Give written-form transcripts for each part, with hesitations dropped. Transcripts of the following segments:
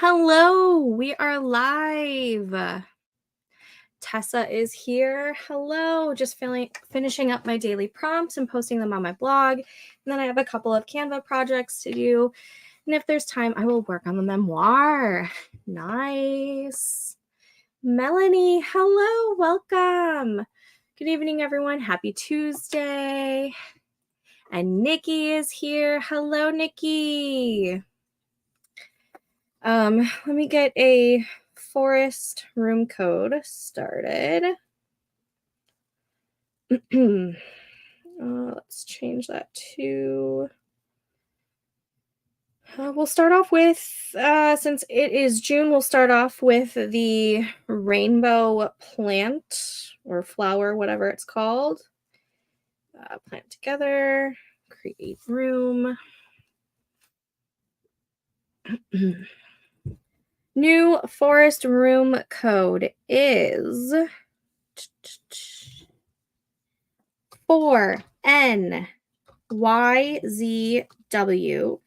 Hello, we are live. Tessa is here. Hello, just finishing up my daily prompts and posting them on my blog. And then I have a couple of Canva projects to do. And if there's time, I will work on the memoir. Nice. Melanie, hello, welcome. Good evening, everyone. Happy Tuesday. And Nikki is here. Hello, Nikki. Let me get a forest room code started. Let's change that to, we'll start off with, since it is June, we'll start off with the rainbow plant or flower, whatever it's called. Plant together, create room. New forest room code is 4NYZW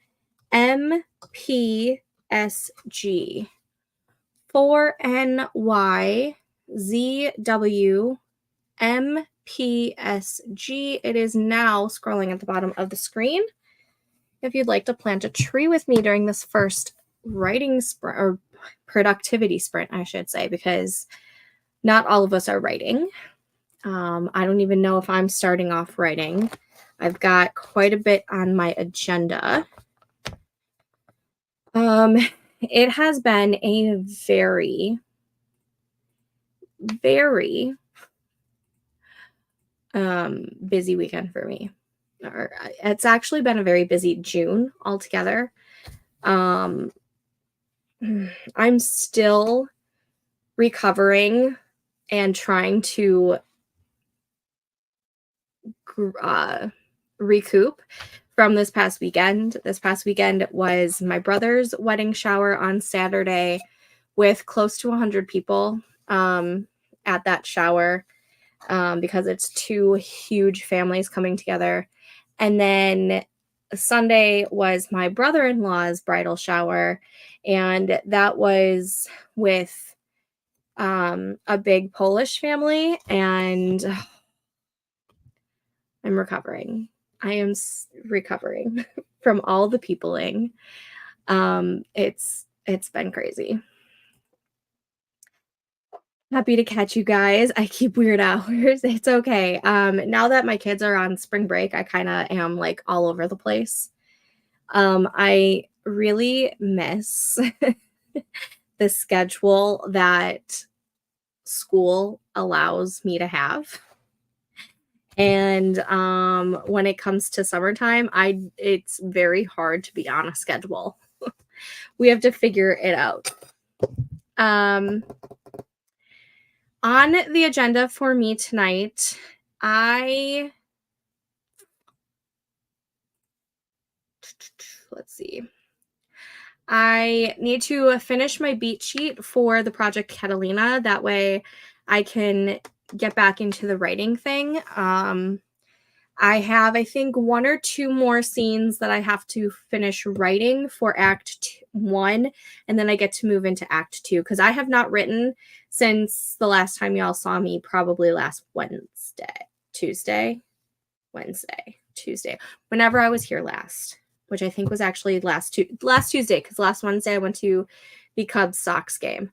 MPSG. 4NYZW It is now scrolling at the bottom of the screen. If you'd like to plant a tree with me during this first writing sprint, or productivity sprint, I should say, because not all of us are writing. I don't even know if I'm starting off writing. I've got quite a bit on my agenda. It has been a very, very busy weekend for me. It's actually been a very busy June altogether. I'm still recovering and trying to recoup from this past weekend. This past weekend was my brother's wedding shower on Saturday with close to 100 people at that shower because it's two huge families coming together. And then Sunday was my brother-in-law's bridal shower, and that was with a big Polish family, and I'm recovering. I am recovering from all the peopling. It's been crazy. Happy to catch you guys. I keep weird hours. It's okay. Now that my kids are on spring break, I kind of am like all over the place. I really miss the schedule that school allows me to have. And when it comes to summertime, it's very hard to be on a schedule. We have to figure it out. On the agenda for me tonight, let's see. I need to finish my beat sheet for the Project Catalina. That way I can get back into the writing thing. I have, I think, 1 or 2 more scenes that I have to finish writing for Act 1, and then I get to move into Act 2, because I have not written since the last time y'all saw me, probably last Tuesday, whenever I was here last, which I think was actually last Tuesday, because last Wednesday I went to the Cubs Sox game.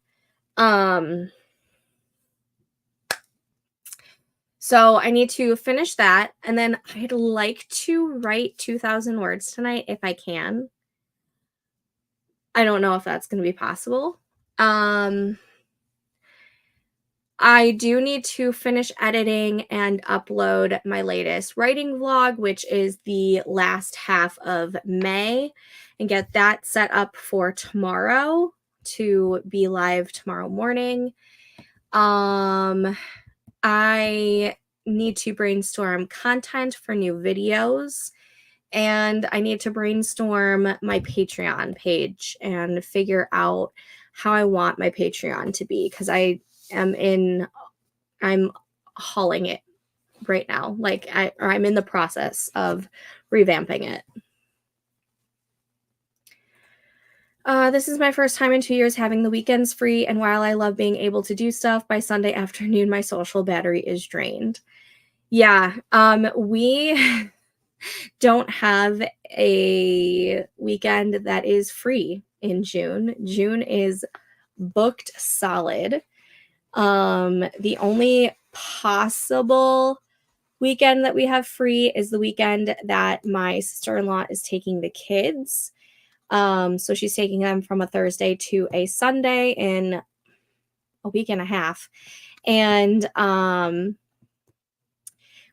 So I need to finish that, and then I'd like to write 2,000 words tonight if I can. I don't know if that's going to be possible. I do need to finish editing and upload my latest writing vlog, which is the last half of May, and get that set up for tomorrow to be live tomorrow morning. I need to brainstorm content for new videos, and I need to brainstorm my Patreon page and figure out how I want my Patreon to be, because I'm hauling it right now. Like I'm in the process of revamping it. This is my first time in 2 years having the weekends free, and while I love being able to do stuff, by Sunday afternoon, my social battery is drained. Yeah, we don't have a weekend that is free in June. June is booked solid. The only possible weekend that we have free is the weekend that my sister-in-law is taking the kids. So she's taking them from a Thursday to a Sunday in a week and a half. And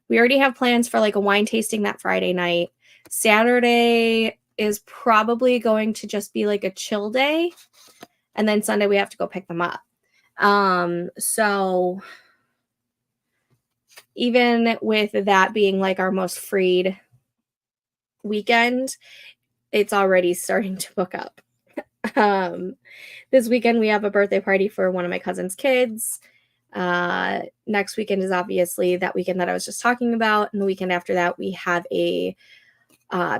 we already have plans for like a wine tasting that Friday night. Saturday is probably going to just be like a chill day. And then Sunday we have to go pick them up. So even with that being like our most freed weekend, it's already starting to book up. This weekend we have a birthday party for one of my cousin's kids. Next weekend is obviously that weekend that I was just talking about, and the weekend after that we have a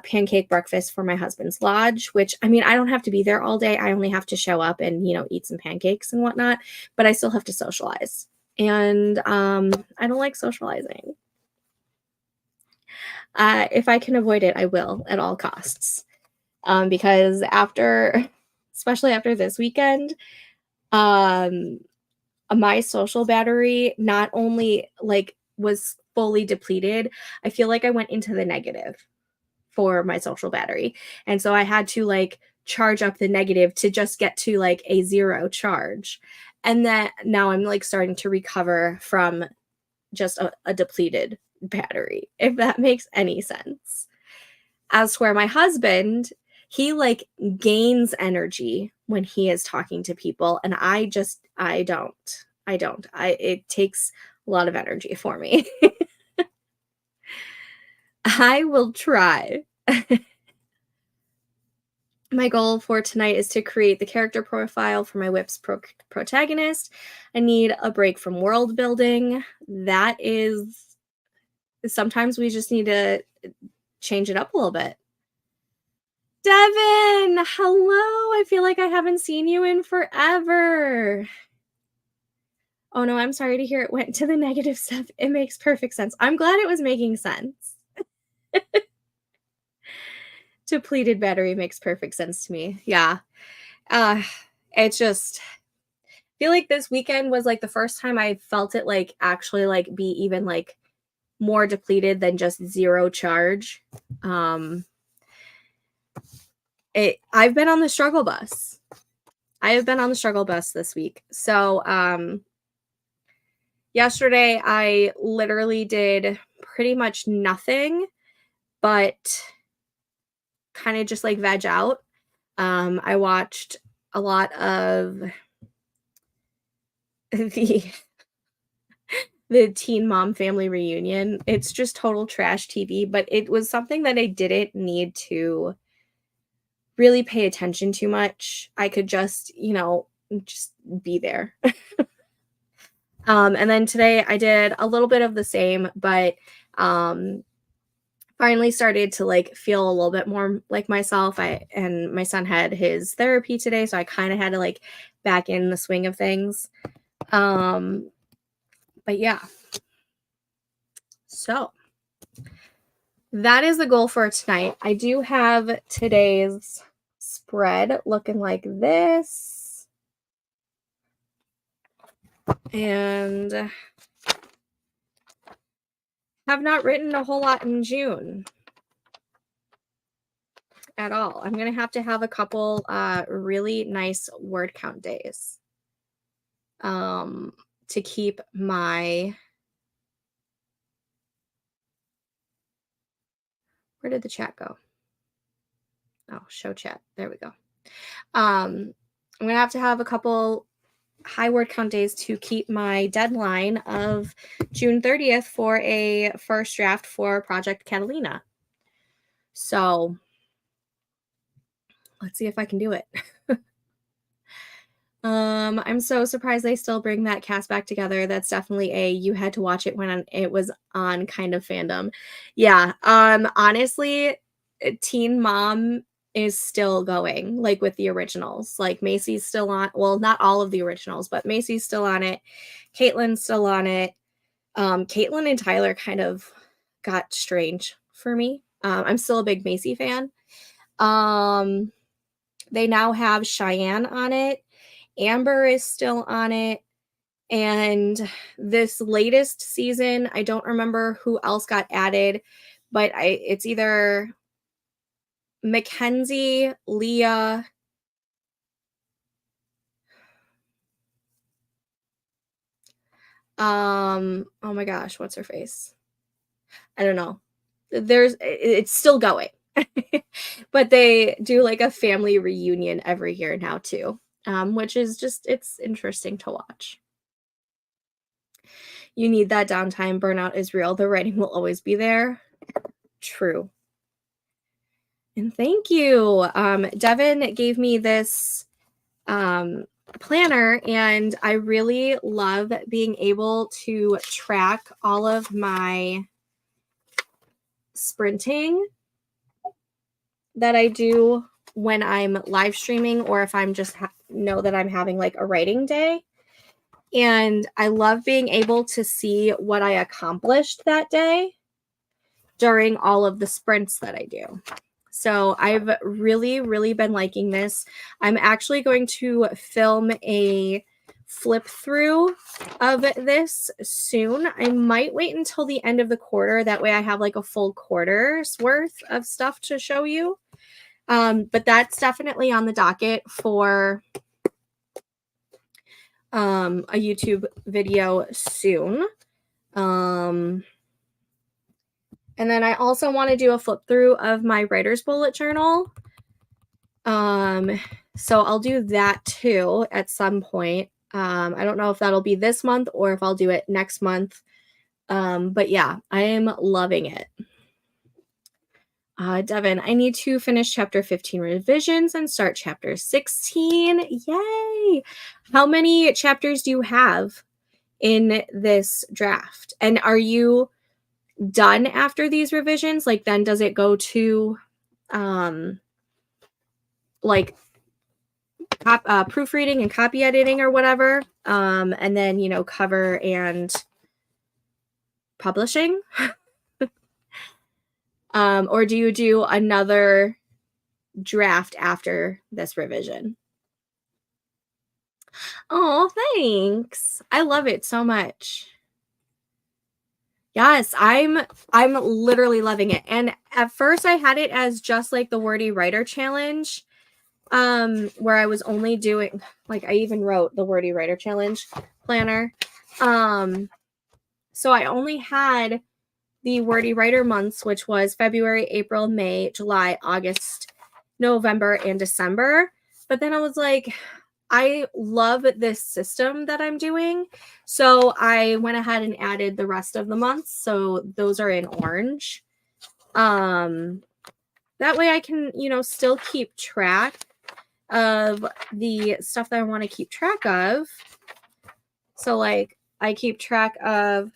pancake breakfast for my husband's lodge, which I mean I don't have to be there all day. I only have to show up and eat some pancakes and whatnot, but I still have to socialize, and I don't like socializing. If I can avoid it, I will at all costs. Because especially after this weekend, my social battery not only like was fully depleted, I feel like I went into the negative for my social battery. And so I had to like charge up the negative to just get to like a 0 charge. And then now I'm like starting to recover from just a depleted battery, if that makes any sense. As for my husband, he like gains energy when he is talking to people, and I don't. It takes a lot of energy for me. I will try. My goal for tonight is to create the character profile for my Whips protagonist. I need a break from world building. That is, sometimes we just need to change it up a little bit. Devin, hello. I feel like I haven't seen you in forever. Oh no, I'm sorry to hear it went to the negative stuff. It makes perfect sense. I'm glad it was making sense. Depleted battery makes perfect sense to me. Yeah. It's just feel like this weekend was like the first time I felt it like actually like be even like more depleted than just 0 charge. I've been on the struggle bus. I have been on the struggle bus this week. So yesterday I literally did pretty much nothing but kind of just like veg out. I watched a lot of the Teen Mom Family Reunion. It's just total trash TV, but it was something that I didn't need to really pay attention to much. I could just, just be there. And then today I did a little bit of the same, but finally started to like feel a little bit more like myself. And my son had his therapy today, so I kind of had to like back in the swing of things. But yeah. So that is the goal for tonight. I do have today's spread looking like this. And have not written a whole lot in June at all. I'm going to have a couple really nice word count days to keep my... Where did the chat go? Oh, show chat. There we go. I'm going to have a couple high word count days to keep my deadline of June 30th for a first draft for Project Catalina. So let's see if I can do it. I'm so surprised they still bring that cast back together. That's definitely you had to watch it when it was on kind of fandom. Yeah. Honestly, Teen Mom is still going, like with the originals. Like Macy's still on, well, not all of the originals, but Macy's still on it. Caitlin's still on it. Caitlin and Tyler kind of got strange for me. I'm still a big Macy fan. They now have Cheyenne on it. Amber is still on it. And this latest season, I don't remember who else got added, but it's either Mackenzie, Leah, oh my gosh, what's her face? I don't know. It's still going. But they do like a family reunion every year now too, which is just, it's interesting to watch. You need that downtime. Burnout is real. The writing will always be there. True. And thank you. Devin gave me this planner, and I really love being able to track all of my sprinting that I do when I'm live streaming, or if I'm just know that I'm having like a writing day. And I love being able to see what I accomplished that day during all of the sprints that I do. So I've really, really been liking this. I'm actually going to film a flip through of this soon. I might wait until the end of the quarter. That way I have like a full quarter's worth of stuff to show you. But that's definitely on the docket for a YouTube video soon. And then I also want to do a flip through of my writer's bullet journal. So I'll do that too at some point. I don't know if that'll be this month or if I'll do it next month. But yeah, I am loving it. Devin, I need to finish chapter 15 revisions and start chapter 16. Yay! How many chapters do you have in this draft? And are you done after these revisions? Like, then does it go to like proofreading and copy editing or whatever, and then, you know, cover and publishing? Or do you do another draft after this revision? Oh, thanks. I love it so much. Yes, I'm literally loving it. And at first I had it as just like the Wordy Writer Challenge, where I was only doing, like, I even wrote the Wordy Writer Challenge planner. So I only had the Wordy Writer months, which was February, April, May, July, August, November, and December. But then I was like, I love this system that I'm doing. So I went ahead and added the rest of the months. So those are in orange. That way I can, you know, still keep track of the stuff that I want to keep track of. So like I keep track of,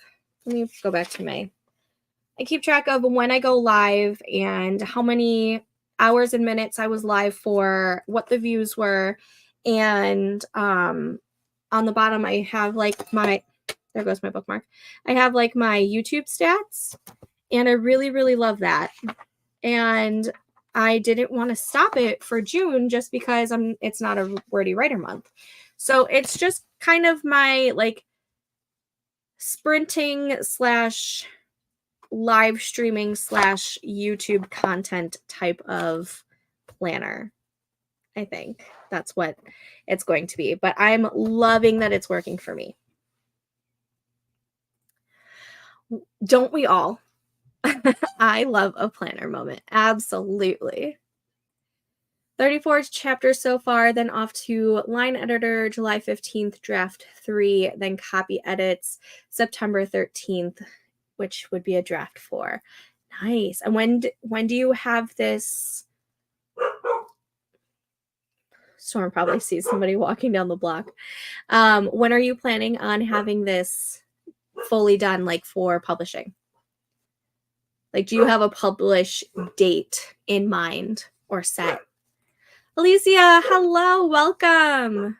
let me go back to May. I keep track of when I go live and how many hours and minutes I was live for, what the views were. And on the bottom, I have like my, there goes my bookmark. I have like my YouTube stats, and I really, really love that. And I didn't want to stop it for June just because it's not a Wordy Writer month. So it's just kind of my like sprinting slash live streaming slash YouTube content type of planner. I think that's what it's going to be, but I'm loving that it's working for me. Don't we all? I love a planner moment. Absolutely. 34 chapters so far, then off to line editor, July 15th, draft 3, then copy edits, September 13th, which would be a draft 4. Nice. And when do you have this? Storm probably sees somebody walking down the block. When are you planning on having this fully done, like for publishing? Like, do you have a publish date in mind or set? Alicia, hello, welcome.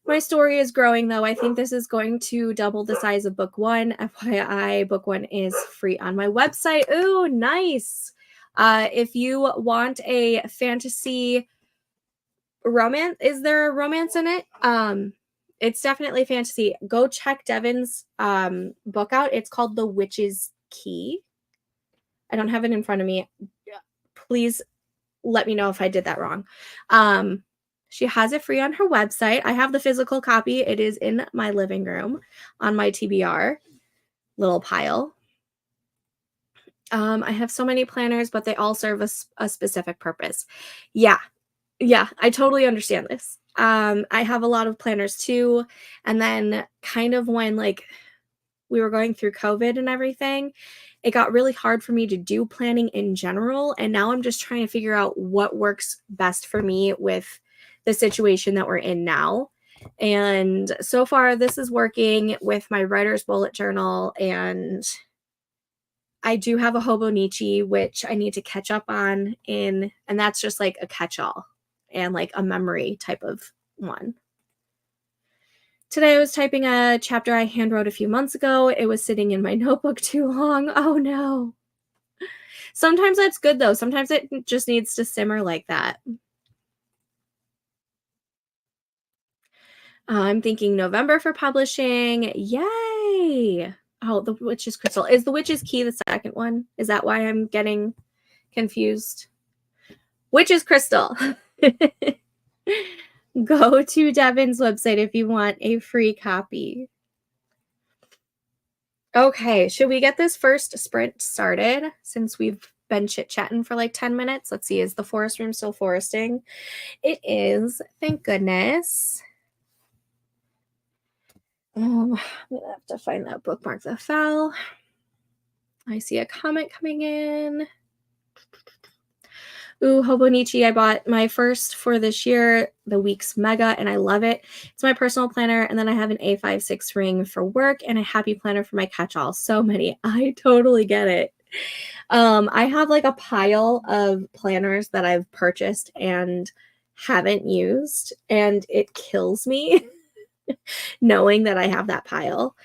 My story is growing though. I think this is going to double the size of book one. FYI, book one is free on my website. Ooh, nice. If you want a fantasy romance, is there a romance in it? It's definitely fantasy. Go check Devin's book out. It's called The Witch's Key. I don't have it in front of me. Please let me know if I did that wrong. She has it free on her website. I have the physical copy. It is in my living room on my TBR little pile. I have so many planners, but they all serve a specific purpose. Yeah, I totally understand this. I have a lot of planners too. And then kind of when like we were going through COVID and everything, it got really hard for me to do planning in general. And now I'm just trying to figure out what works best for me with the situation that we're in now. And so far, this is working with my writer's bullet journal. And I do have a Hobonichi, which I need to catch up on and that's just like a catch-all and like a memory type of one. Today I was typing a chapter I handwrote a few months ago. It was sitting in my notebook too long. Oh no. Sometimes that's good though. Sometimes it just needs to simmer like that. I'm thinking November for publishing. Yay. Oh, The Witch's Crystal. Is The Witch's Key the second one? Is that why I'm getting confused? Witch's Crystal. Go to Devin's website if you want a free copy. Okay, should we get this first sprint started since we've been chit-chatting for like 10 minutes? Let's see, is the forest room still foresting? It is, thank goodness. I'm gonna have to find that bookmark that fell. I see a comment coming in. Ooh, Hobonichi, I bought my first for this year, the Weeks Mega, and I love it. It's my personal planner, and then I have an A56 ring for work and a happy planner for my catch-all. So many. I totally get it. I have like a pile of planners that I've purchased and haven't used, and it kills me knowing that I have that pile.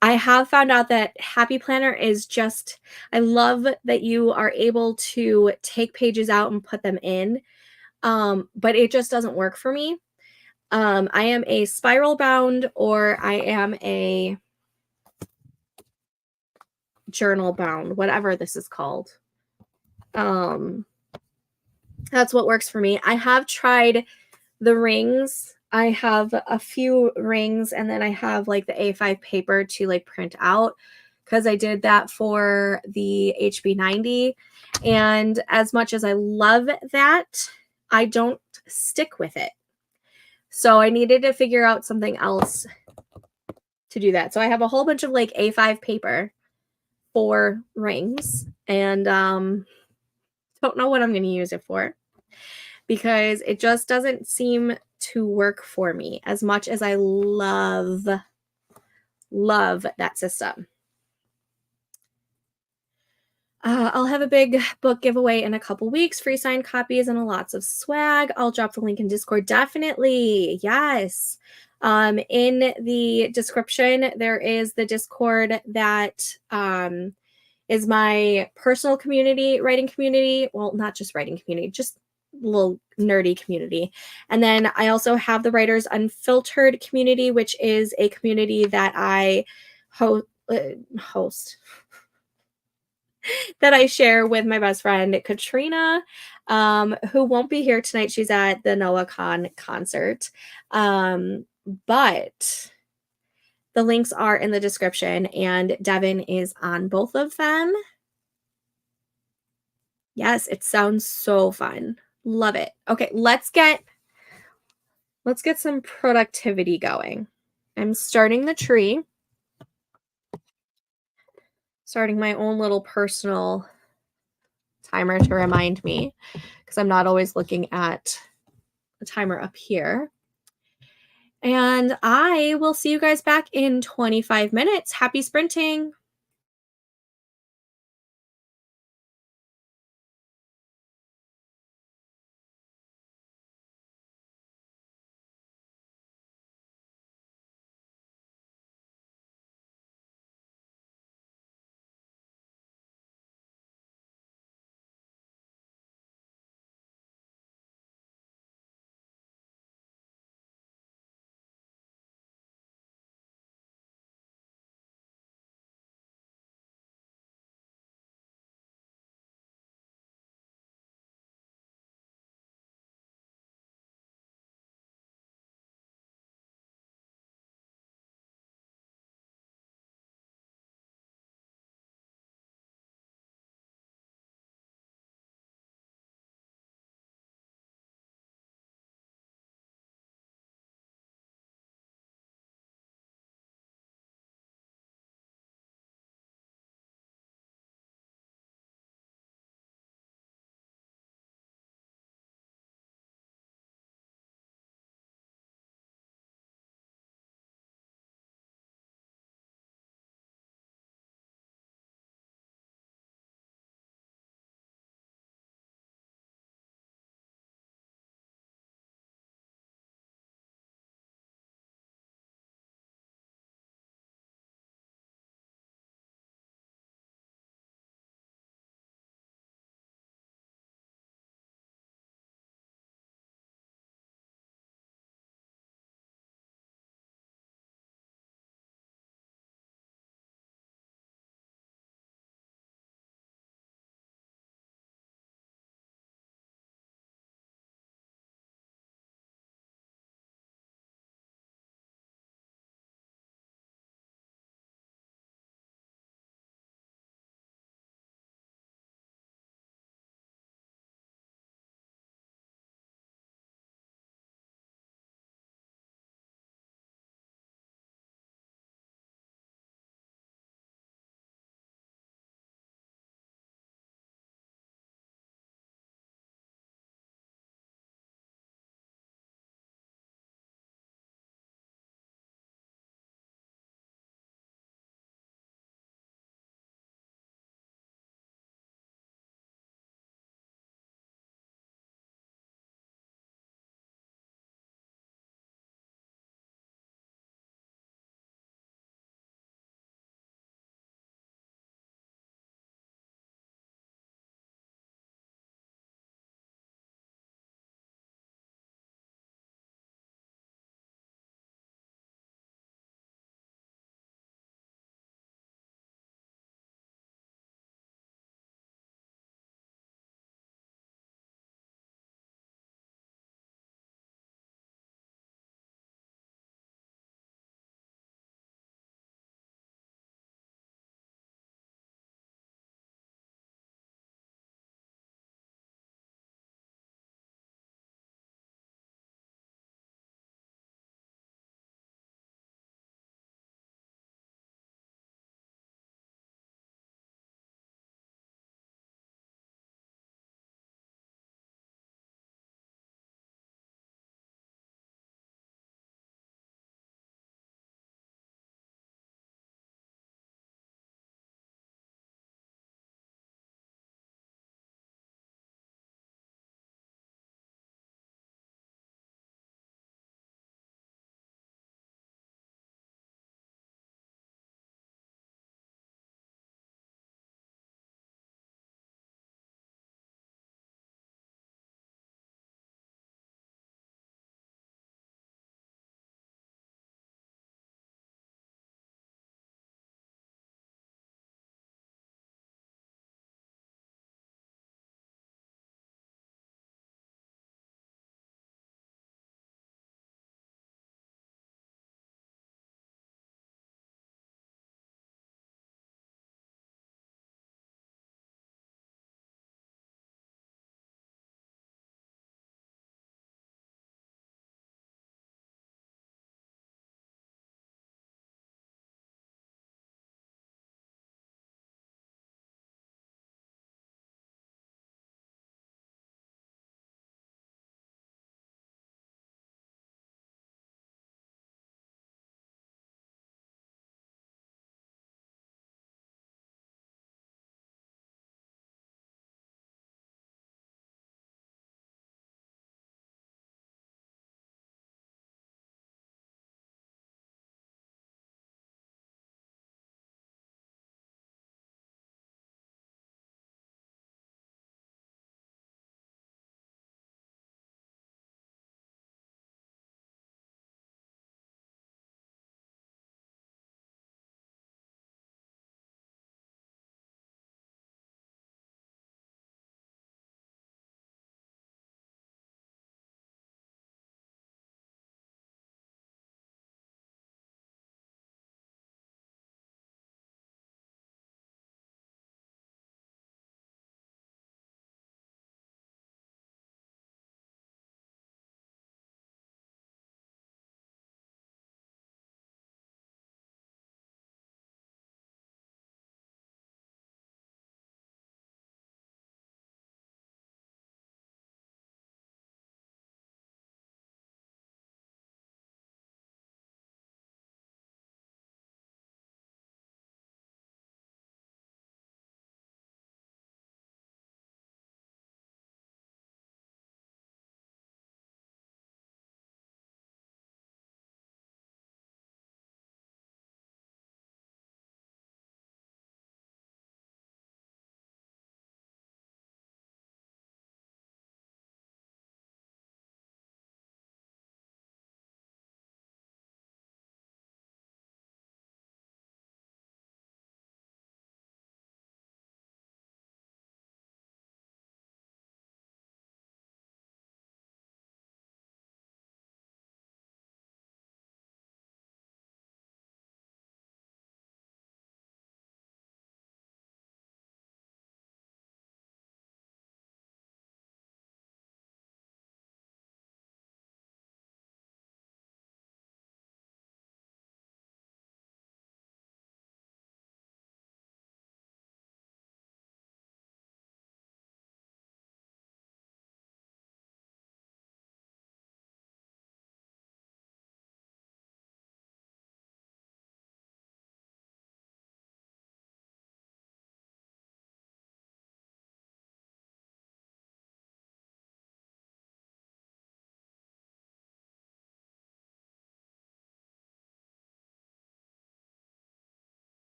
I have found out that Happy Planner is just, I love that you are able to take pages out and put them in, but it just doesn't work for me. I am a spiral bound or I am a journal bound, whatever this is called. That's what works for me. I have tried the rings. I have a few rings and then I have like the A5 paper to like print out because I did that for the HB90. And as much as I love that, I don't stick with it. So I needed to figure out something else to do that. So I have a whole bunch of like A5 paper for rings and don't know what I'm going to use it for because it just doesn't seem to work for me as much as I love that system. I'll have a big book giveaway in a couple weeks, free signed copies and lots of swag. I'll drop the link in Discord. Definitely. Yes. In the description, there is the Discord that is my personal community, writing community. Well, not just writing community, just little nerdy community. And then I also have the Writers Unfiltered community, which is a community that I host that I share with my best friend Katrina, who won't be here tonight. She's at the NoahCon concert. But the links are in the description and Devin is on both of them. Yes, it sounds so fun. Love it. Okay, let's get some productivity going. I'm starting the tree. Starting my own little personal timer to remind me because I'm not always looking at the timer up here. And I will see you guys back in 25 minutes. Happy sprinting.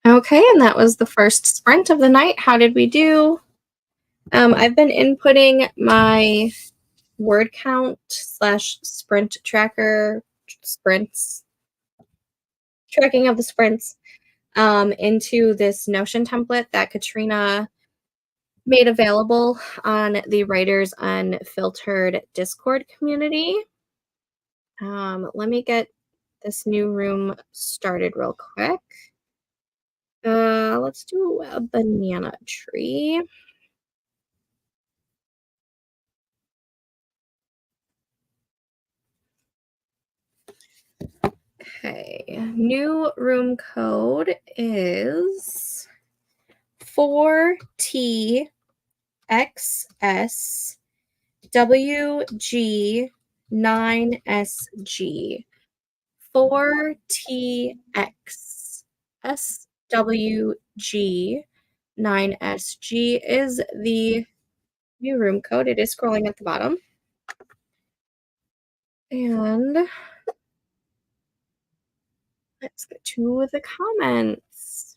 Okay, and that was the first sprint of the night. How did we do? I've been inputting my word count slash sprint tracker sprints, tracking of the sprints into this Notion template that Katrina made available on the Writers Unfiltered Discord community. Let me get this new room started real quick. Let's do a banana tree. Okay, new room code is 4TXSWG9SG. 4TXSWG9SG is the new room code. It is scrolling at the bottom. And let's get to the comments.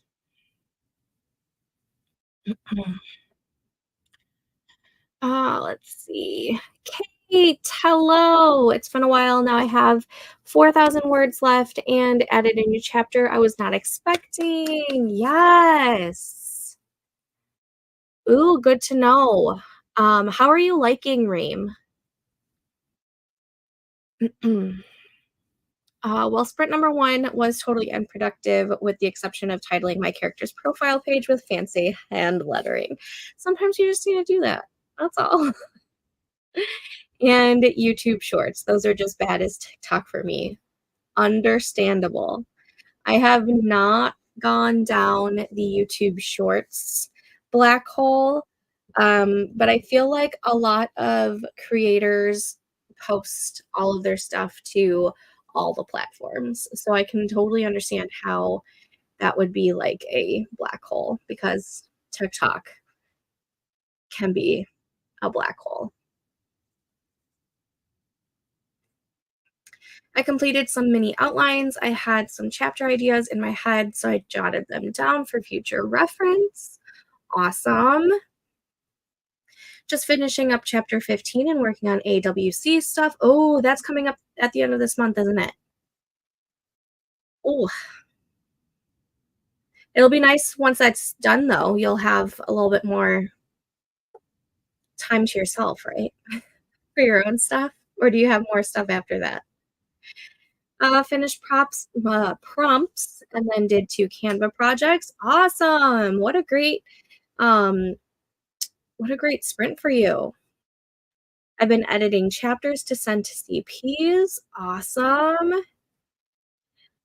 Let's see. Kate, hello. It's been a while. Now I have 4,000 words left and added a new chapter I was not expecting. Yes. Ooh, good to know. How are you liking Ream? Well, sprint number one was totally unproductive, with the exception of titling my character's profile page with fancy hand lettering. Sometimes you just need to do that. That's all. And YouTube Shorts. Those are just bad as TikTok for me. Understandable. I have not gone down the YouTube Shorts black hole, but I feel like a lot of creators post all of their stuff to all the platforms. So I can totally understand how that would be like a black hole, because TikTok can be a black hole. I completed some mini outlines. I had some chapter ideas in my head, so I jotted them down for future reference. Awesome. Just finishing up chapter 15 and working on AWC stuff. Oh, that's coming up at the end of this month, isn't it? Oh, it'll be nice once that's done, though. You'll have a little bit more time to yourself, right? For your own stuff. Or do you have more stuff after that? Finished prompts and then did 2 Canva projects. Awesome. Um, what a great sprint for you. I've been editing chapters to send to CPs. Awesome.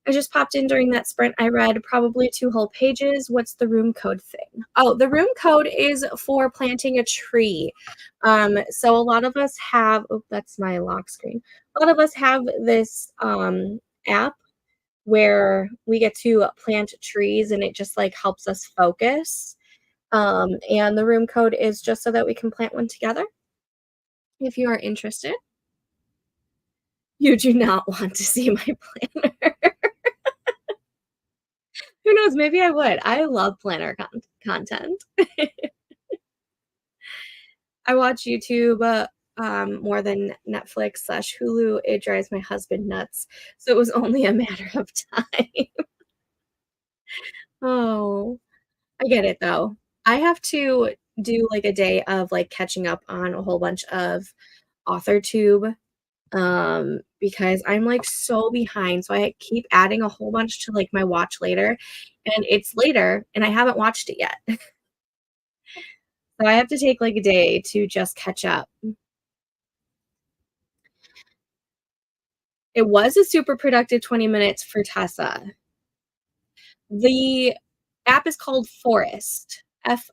I just popped in during that sprint. I read probably 2 whole pages. What's the room code thing? Oh, the room code is for planting a tree. So a lot of us have, oh, that's my lock screen. A lot of us have this app where we get to plant trees, and it just like helps us focus. And the room code is just so that we can plant one together. If you are interested, you do not want to see my planner. Who knows? Maybe I would. I love planner content. I watch YouTube more than Netflix slash Hulu. It drives my husband nuts. So it was only a matter of time. Oh, I get it though. I have to do like a day of like catching up on a whole bunch of AuthorTube, because I'm like so behind. So I keep adding a whole bunch to like my watch later, and it's later and I haven't watched it yet. So I have to take like a day to just catch up. It was a super productive 20 minutes for Tessa. The app is called Forest, Forest.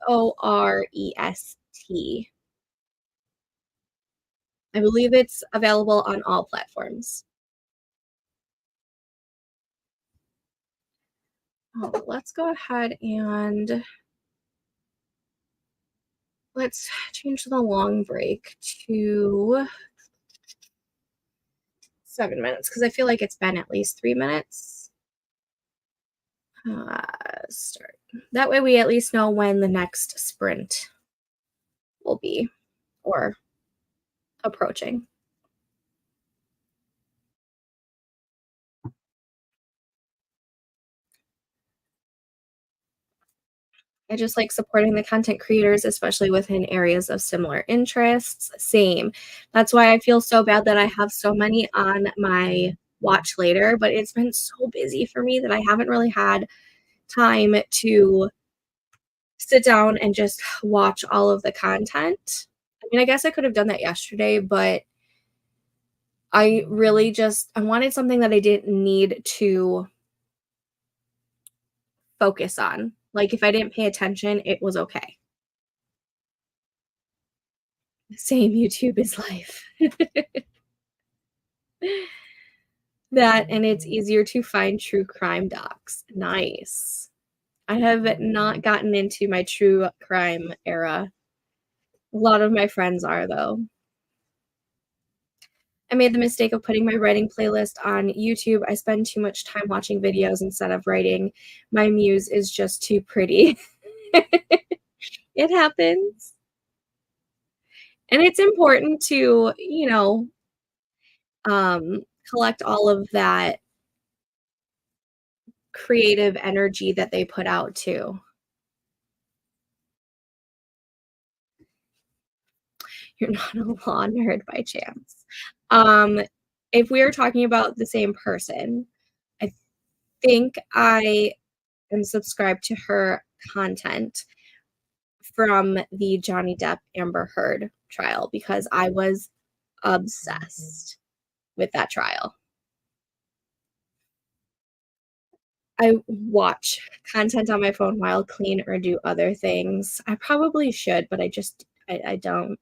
I believe it's available on all platforms. Oh, let's go ahead and let's change the long break to 7 minutes, because I feel like it's been at least 3 minutes. Start. That way we at least know when the next sprint will be or approaching. I just like supporting the content creators, especially within areas of similar interests. Same. That's why I feel so bad that I have so many on my watch later, but it's been so busy for me that I haven't really had time to sit down and just watch all of the content. I mean, I guess I could have done that yesterday, but I really just I wanted something that I didn't need to focus on. Like if I didn't pay attention, it was okay. Same, YouTube is life. That and it's easier to find true crime docs. Nice. I have not gotten into my true crime era. A lot of my friends are, though. I made the mistake of putting my writing playlist on YouTube. I spend too much time watching videos instead of writing. My muse is just too pretty. It happens. And it's important to, collect all of that creative energy that they put out too. You're not a law nerd by chance. Um, if we are talking about the same person, I think I am subscribed to her content from the Johnny Depp Amber Heard trial because I was obsessed with that trial. I watch content on my phone while clean or do other things. I probably should, but I don't.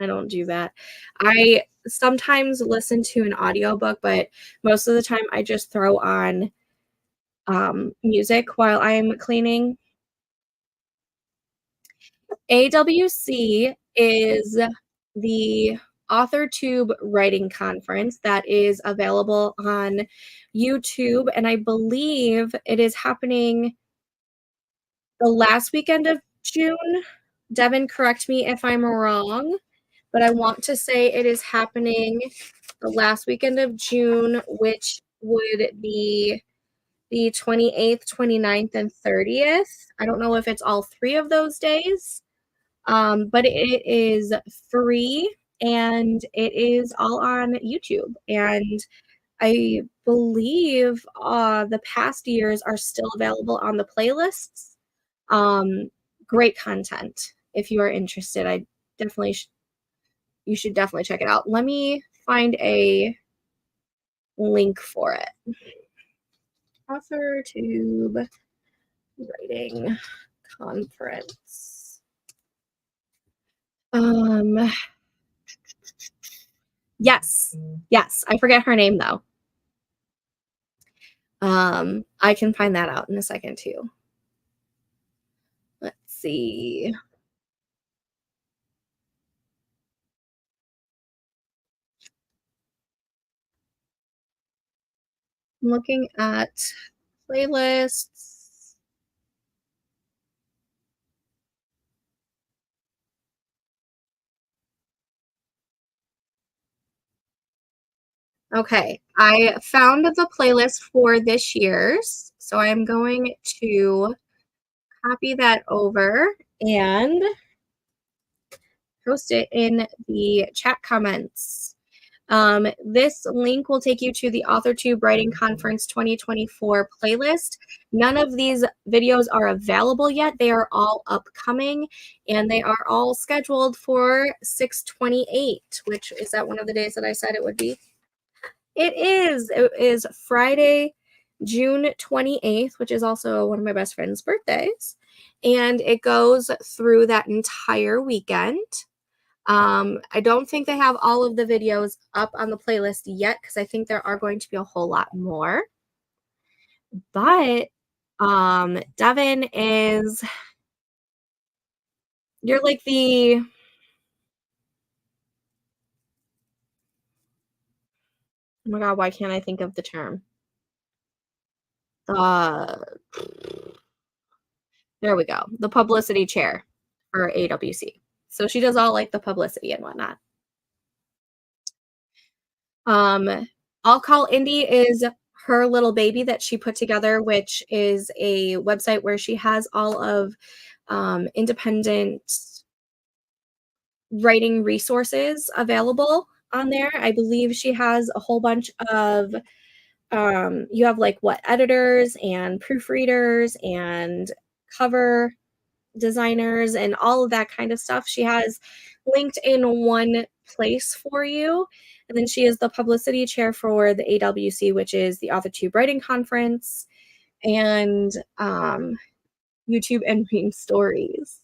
I don't do that. I sometimes listen to an audiobook, but most of the time I just throw on music while I'm cleaning. AWC is the AuthorTube writing conference that is available on YouTube, and I believe it is happening the last weekend of June. Devin, correct me if I'm wrong, but I want to say it is happening the last weekend of June, which would be the 28th, 29th, and 30th. I don't know if it's all three of those days, but it is free and it is all on YouTube. And I believe the past years are still available on the playlists. Um, Great content. If you are interested, I definitely you should definitely check it out. Let me find a link for it. AuthorTube writing conference. Um, yes, yes. I forget her name though. I can find that out in a second too. Let's see. I'm looking at playlists. Okay, I found the playlist for this year's, so I'm going to copy that over and post it in the chat comments. This link will take you to the AuthorTube Writing Conference 2024 playlist. None of these videos are available yet. They are all upcoming, and they are all scheduled for 6/28, which is that one of the days that I said it would be? It is. It is Friday, June 28th, which is also one of my best friend's birthdays. And it goes through that entire weekend. I don't think they have all of the videos up on the playlist yet because I think there are going to be a whole lot more. But Devin is you're like the oh my god, why can't I think of the term? The There we go, the publicity chair for AWC. So she does all, like, the publicity and whatnot. I'll Call Indie is her little baby that she put together, which is a website where she has all of, independent writing resources available on there. I believe she has a whole bunch of, you have, like, what, editors and proofreaders and cover designers and all of that kind of stuff she has linked in one place for you. And then she is the publicity chair for the AWC, which is the AuthorTube Writing Conference, and YouTube and Reading Stories.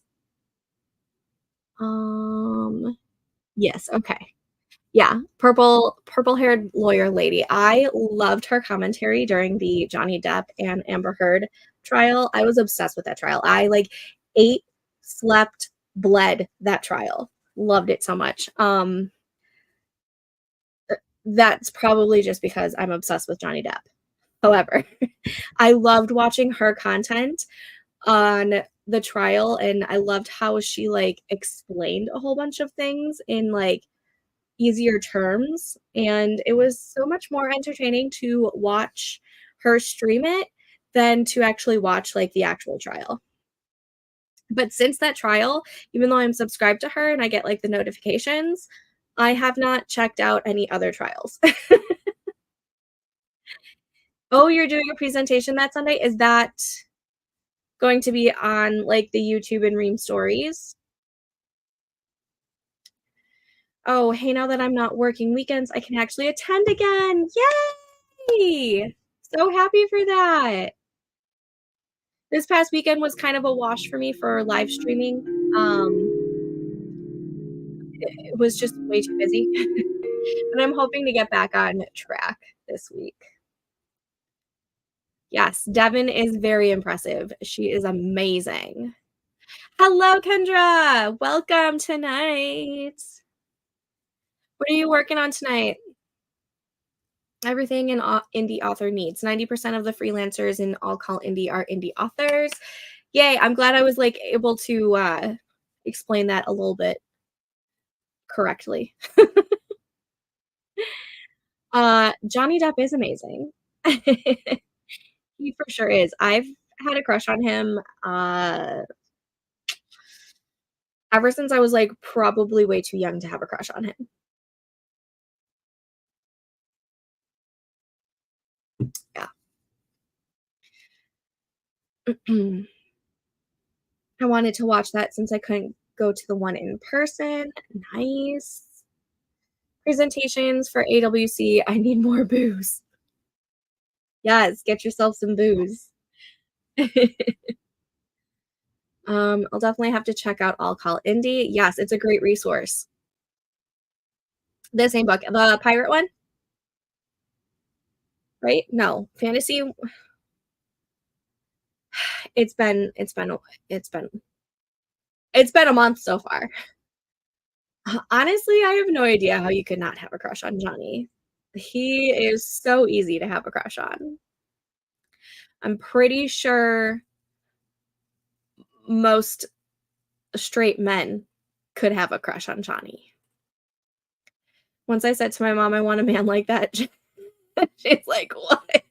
Yes, okay. Yeah, purple-haired lawyer lady. I loved her commentary during the Johnny Depp and Amber Heard trial. I was obsessed with that trial. I, like, ate, slept, bled that trial. Loved it so much. That's probably just because I'm obsessed with Johnny Depp. However, I loved watching her content on the trial, and I loved how she, like, explained a whole bunch of things in, like, easier terms, and it was so much more entertaining to watch her stream it than to actually watch, like, the actual trial. But since that trial, even though I'm subscribed to her and I get, like, the notifications, I have not checked out any other trials. Oh, you're doing a presentation that Sunday? Is that going to be on, like, the YouTube and Ream stories? Oh, hey, now that I'm not working weekends, I can actually attend again. Yay! So happy for that. This past weekend was kind of a wash for me for live streaming. It was just way too busy, and I'm hoping to get back on track this week. Yes, Devin is very impressive. She is amazing. Hello, Kendra. Welcome tonight. What are you working on tonight? Everything an indie author needs. 90% of the freelancers in All Call Indie are indie authors. Yay, I'm glad I was, like, able to explain that a little bit correctly. Johnny Depp is amazing. He for sure is. I've had a crush on him, ever since I was, like, probably way too young to have a crush on him. Yeah. I wanted to watch that since I couldn't go to the one in person. Nice. Presentations for AWC. I need more booze. Yes, get yourself some booze. I'll definitely have to check out All Call Indie. Yes, it's a great resource. The same book, the pirate one, right? No, fantasy. It's been it's been a it's been it's been a month so far. Honestly, I have no idea how you could not have a crush on Johnny. He is so easy to have a crush on. I'm pretty sure most straight men could have a crush on Johnny. Once I said to my mom, "I want a man like that," she's like, "What?"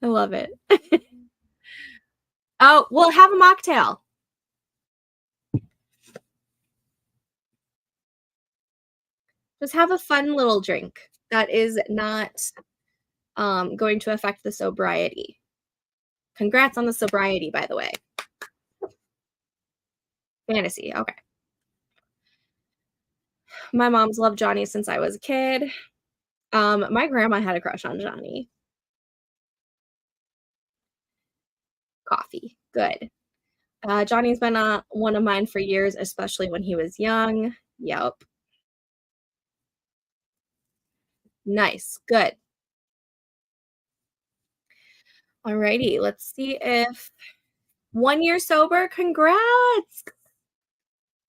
I love it. Oh, well, have a mocktail. Just have a fun little drink that is not, going to affect the sobriety. Congrats on the sobriety, by the way. Fantasy, okay. My mom's loved Johnny since I was a kid. My grandma had a crush on Johnny. Coffee, good. Johnny's been, one of mine for years, especially when he was young. Yep. Nice, good. Alrighty, let's see if 1 year sober, congrats!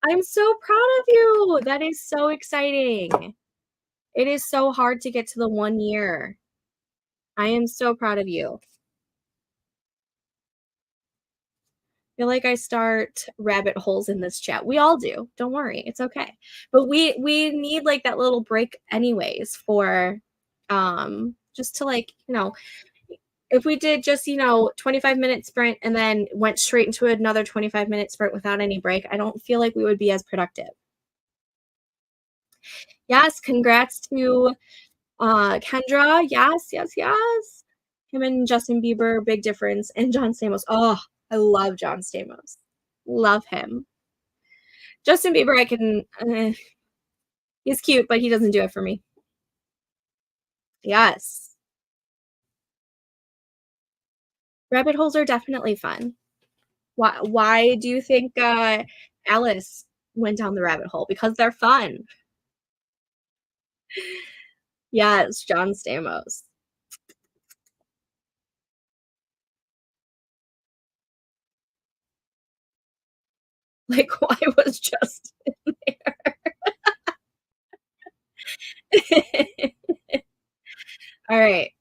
I'm so proud of you. That is so exciting. It is so hard to get to the 1 year. I am so proud of you. Feel like I start rabbit holes in this chat. We all do. Don't worry. It's okay. But we need like that little break anyways for just to like, if we did just, 25-minute sprint and then went straight into another 25-minute sprint without any break, I don't feel like we would be as productive. Yes, congrats to Kendra. Yes, yes, yes. Him and Justin Bieber, big difference. And John Stamos. Oh, I love John Stamos. Love him. Justin Bieber, I can he's cute, but he doesn't do it for me. Yes. Rabbit holes are definitely fun. Why do you think, Alice went down the rabbit hole? Because they're fun. Yes, John Stamos. Like, why was Justin there? Alright,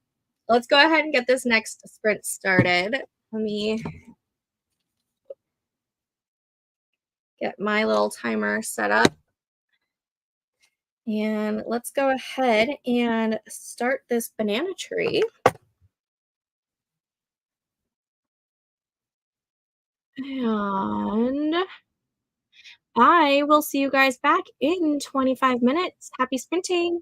let's go ahead and get this next sprint started. Let me get my little timer set up. And let's go ahead and start this banana tree. And I will see you guys back in 25 minutes. Happy sprinting.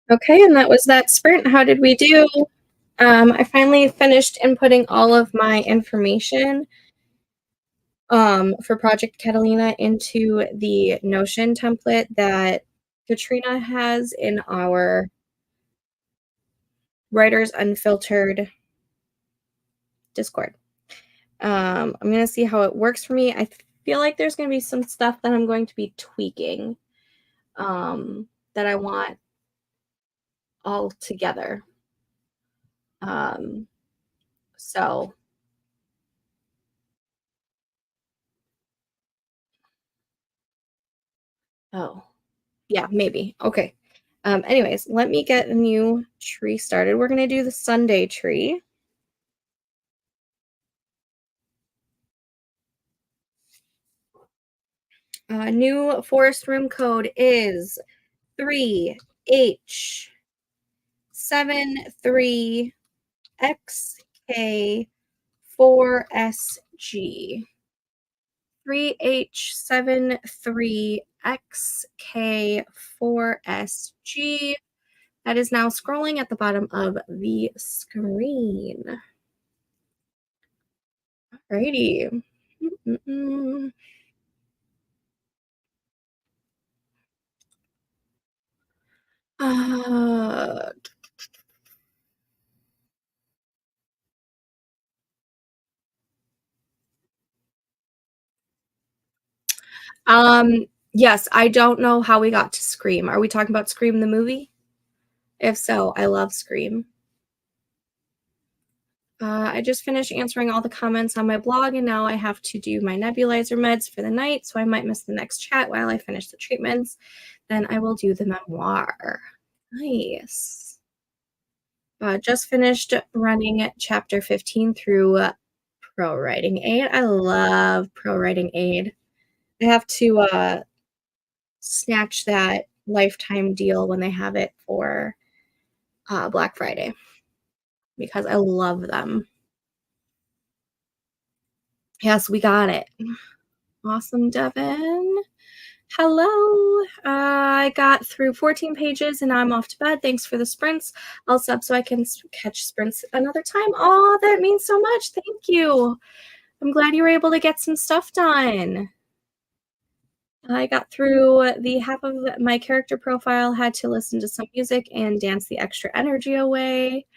Okay, and that was that sprint. How did we do? I finally finished inputting all of my information for Project Catalina into the Notion template that Katrina has in our Writers Unfiltered Discord. I'm gonna see how it works for me. I feel like there's gonna be some stuff that I'm going to be tweaking that I want all together. Um, so oh yeah, maybe. Okay. Anyways, let me get a new tree started. We're gonna do the Sunday tree. New forest room code is 3H 73XK4SG. 3H73XK4SG. That is now scrolling at the bottom of the screen. Alrighty. Mm-mm-mm. Uh, um, yes, I don't know how we got to Scream. Are we talking about Scream the movie? If so, I love Scream. I just finished answering all the comments on my blog, and now I have to do my nebulizer meds for the night, so I might miss the next chat while I finish the treatments. Then I will do the memoir. Nice. Just finished running chapter 15 through Pro Writing Aid. I love Pro Writing Aid. I have to snatch that lifetime deal when they have it for Black Friday because I love them. Yes, we got it. Awesome, Devin. Hello. I got through 14 pages and now I'm off to bed. Thanks for the sprints. I'll sub so I can catch sprints another time. Oh, that means so much. Thank you. I'm glad you were able to get some stuff done. I got through the half of my character profile, had to listen to some music and dance the extra energy away.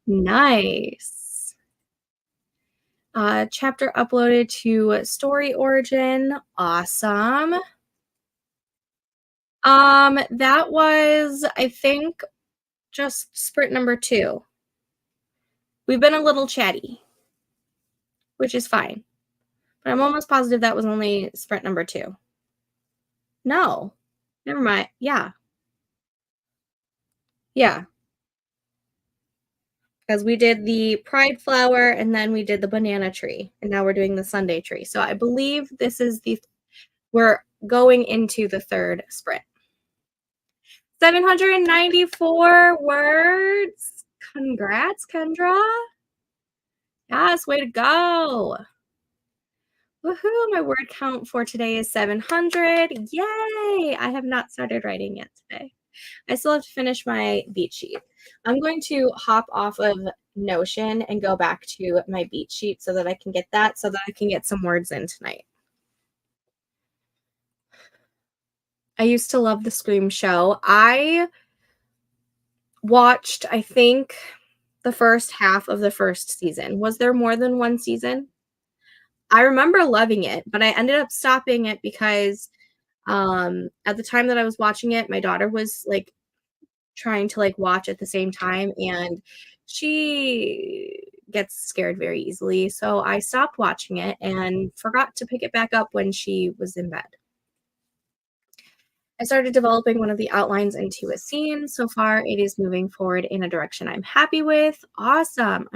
Nice. Chapter uploaded to Story Origin. Awesome. That was, I think, just sprint number 2. We've been a little chatty, which is fine. But I'm almost positive that was only sprint number 2. No. Never mind. Yeah. Yeah. Because we did the pride flower and then we did the banana tree. And now we're doing the Sunday tree. So I believe this is we're going into the 3rd sprint. 794 words. Congrats, Kendra. Yes, way to go. Woohoo, my word count for today is 700. Yay! I have not started writing yet today. I still have to finish my beat sheet. I'm going to hop off of Notion and go back to my beat sheet so that I can get that, so that I can get some words in tonight. I used to love the Scream show. I watched, I think, the first half of the first season. Was there more than one season? I remember loving it, but I ended up stopping it because at the time that I was watching it, my daughter was like trying to like watch at the same time and she gets scared very easily. So I stopped watching it and forgot to pick it back up when she was in bed. I started developing one of the outlines into a scene. So far, it is moving forward in a direction I'm happy with. Awesome.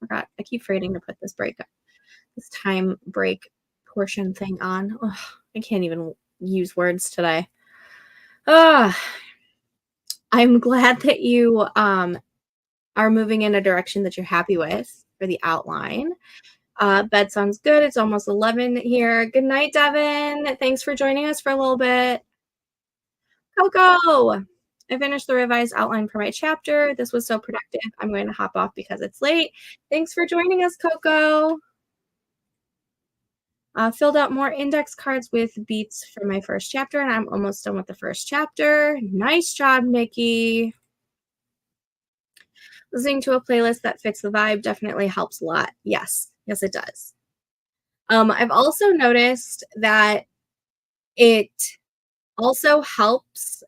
I keep forgetting to put this time break portion thing on. Ugh, I can't even use words today. I'm glad that you are moving in a direction that you're happy with for the outline. Bed sounds good. It's almost 11 here. Good night, Devin. Thanks for joining us for a little bit. Coco. I finished the revised outline for my chapter. This was so productive. I'm going to hop off because it's late. Thanks for joining us, Coco. Filled out more index cards with beats for my first chapter, and I'm almost done with the first chapter. Nice job, Nikki. Listening to a playlist that fits the vibe definitely helps a lot. Yes, it does. I've also noticed that it also helps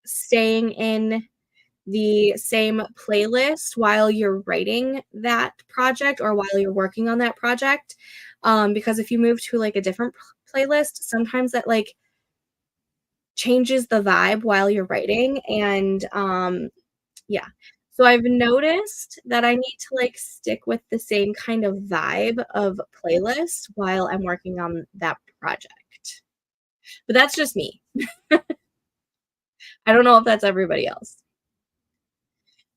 staying in the same playlist while you're writing that project or while you're working on that project. Because if you move to like a different playlist, sometimes that like changes the vibe while you're writing. And yeah. So I've noticed that I need to like stick with the same kind of vibe of playlist while I'm working on that project. But that's just me. I don't know if that's everybody else.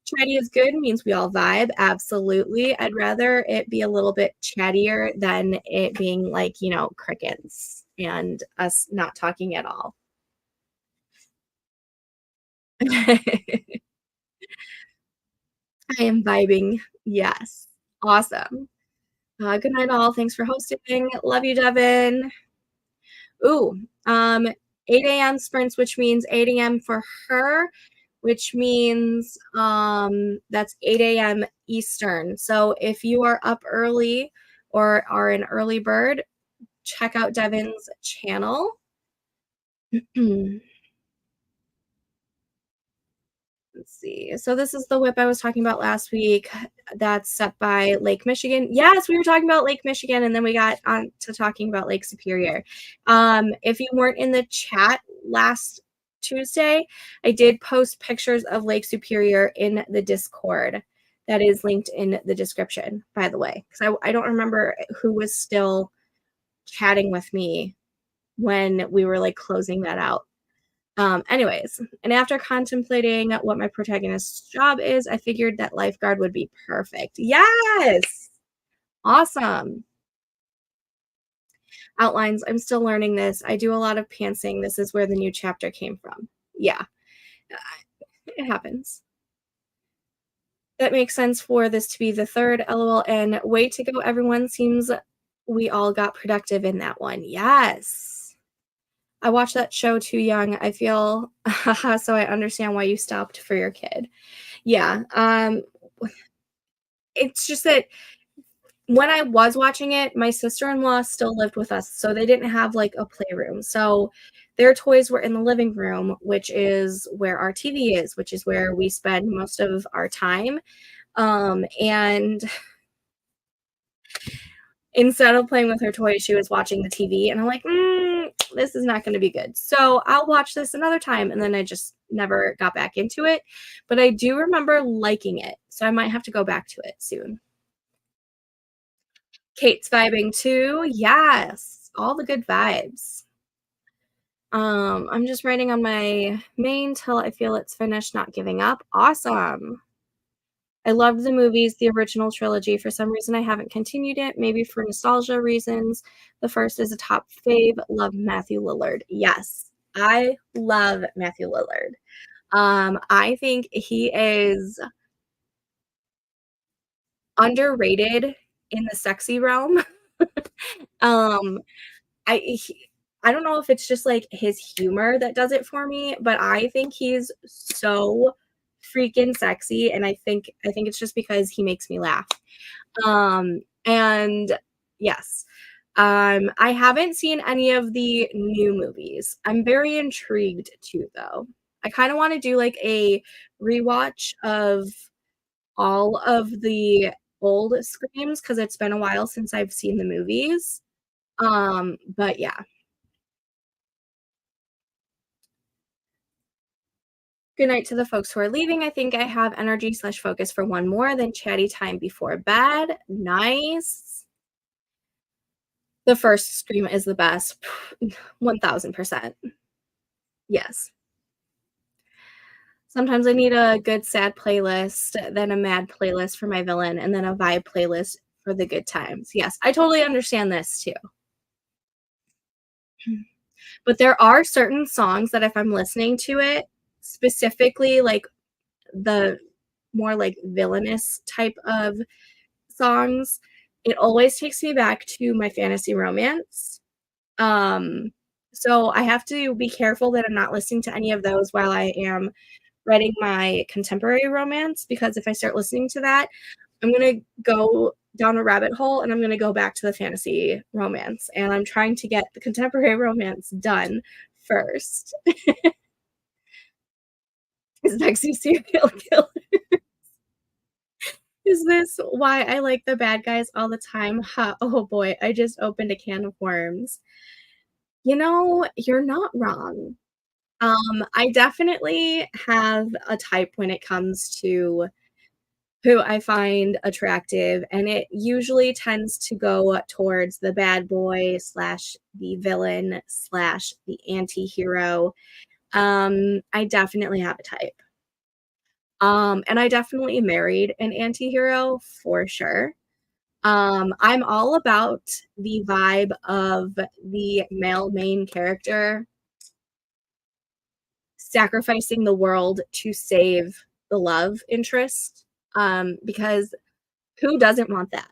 Chatty is good means we all vibe. Absolutely. I'd rather it be a little bit chattier than it being like, crickets and us not talking at all. I am vibing. Yes. Awesome. Good night, all. Thanks for hosting. Love you, Devin. Ooh, 8 a.m. sprints, which means 8 a.m. for her, which means that's 8 a.m. Eastern. So if you are up early or are an early bird, check out Devin's channel. Let's see. So this is the whip I was talking about last week. That's set by Lake Michigan. Yes, we were talking about Lake Michigan, and then we got on to talking about Lake Superior. If you weren't in the chat last Tuesday, I did post pictures of Lake Superior in the Discord. That is linked in the description, by the way, because I don't remember who was still chatting with me when we were like closing that out. Anyways, and after contemplating what my protagonist's job is, I figured that lifeguard would be perfect. Yes! Awesome. Outlines. I'm still learning this. I do a lot of pantsing. This is where the new chapter came from. Yeah, it happens. That makes sense for this to be the third LOL, and way to go, everyone. Seems we all got productive in that one. Yes. I watched that show too young. I feel so I understand why you stopped for your kid. Yeah. It's just that when I was watching it, my sister-in-law still lived with us, so they didn't have like a playroom. So their toys were in the living room, which is where our TV is, which is where we spend most of our time. And instead of playing with her toys, she was watching the TV, and I'm like, this is not going to be good. So I'll watch this another time. And then I just never got back into it. But I do remember liking it. So I might have to go back to it soon. Kate's vibing too. Yes. All the good vibes. I'm just writing on my main till I feel it's finished, not giving up. Awesome. I loved the movies, the original trilogy. For some reason, I haven't continued it, maybe for nostalgia reasons. The first is a top fave. Love Matthew Lillard. Yes, I love Matthew Lillard. I think he is underrated in the sexy realm. um, I don't know if it's just like his humor that does it for me, but I think he's so freaking sexy, and I think it's just because he makes me laugh. And yes, I haven't seen any of the new movies. I'm very intrigued too, though. I kind of want to do like a rewatch of all of the old Screams because it's been a while since I've seen the movies. But yeah. Good night to the folks who are leaving. I think I have energy/focus for one more, then chatty time before bed. Nice. The first Scream is the best. 1000%. Yes. Sometimes I need a good sad playlist, then a mad playlist for my villain, and then a vibe playlist for the good times. Yes, I totally understand this too. But there are certain songs that if I'm listening to it specifically, like, the more, like, villainous type of songs, it always takes me back to my fantasy romance. Um, so I have to be careful that I'm not listening to any of those while I am writing my contemporary romance, because if I start listening to that, I'm gonna go down a rabbit hole and I'm gonna go back to the fantasy romance, and I'm trying to get the contemporary romance done first. Is Lexi serial killer? Is this why I like the bad guys all the time? Ha, oh boy, I just opened a can of worms. You know, you're not wrong. I definitely have a type when it comes to who I find attractive, and it usually tends to go towards the bad boy slash the villain slash the anti-hero. I definitely have a type. And I definitely married an anti-hero for sure. I'm all about the vibe of the male main character sacrificing the world to save the love interest, because who doesn't want that?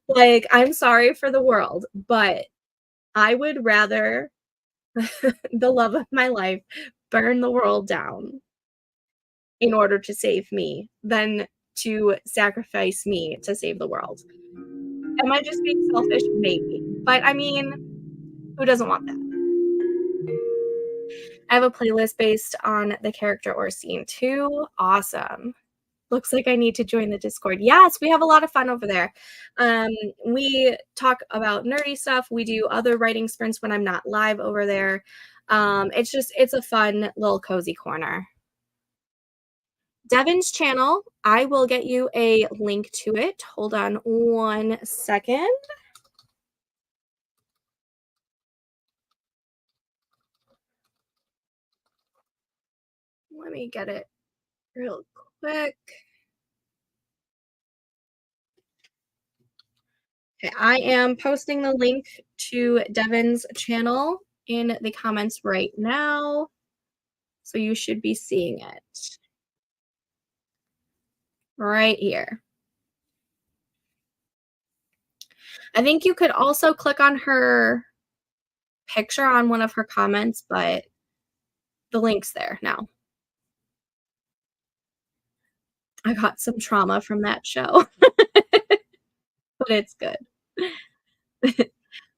Like, I'm sorry for the world, but I would rather the love of my life burn the world down in order to save me than to sacrifice me to save the world. Am I just being selfish? Maybe. But I mean, who doesn't want that? I have a playlist based on the character or scene too. Awesome. Looks like I need to join the Discord. Yes, we have a lot of fun over there. Um, we talk about nerdy stuff. We do other writing sprints when I'm not live over there. It's a fun little cozy corner. Devin's channel, I will get you a link to it. Hold on 1 second. Let me get it real quick. Okay, I am posting the link to Devin's channel in the comments right now. So you should be seeing it right here. I think you could also click on her picture on one of her comments, but the link's there now. I got some trauma from that show, but it's good.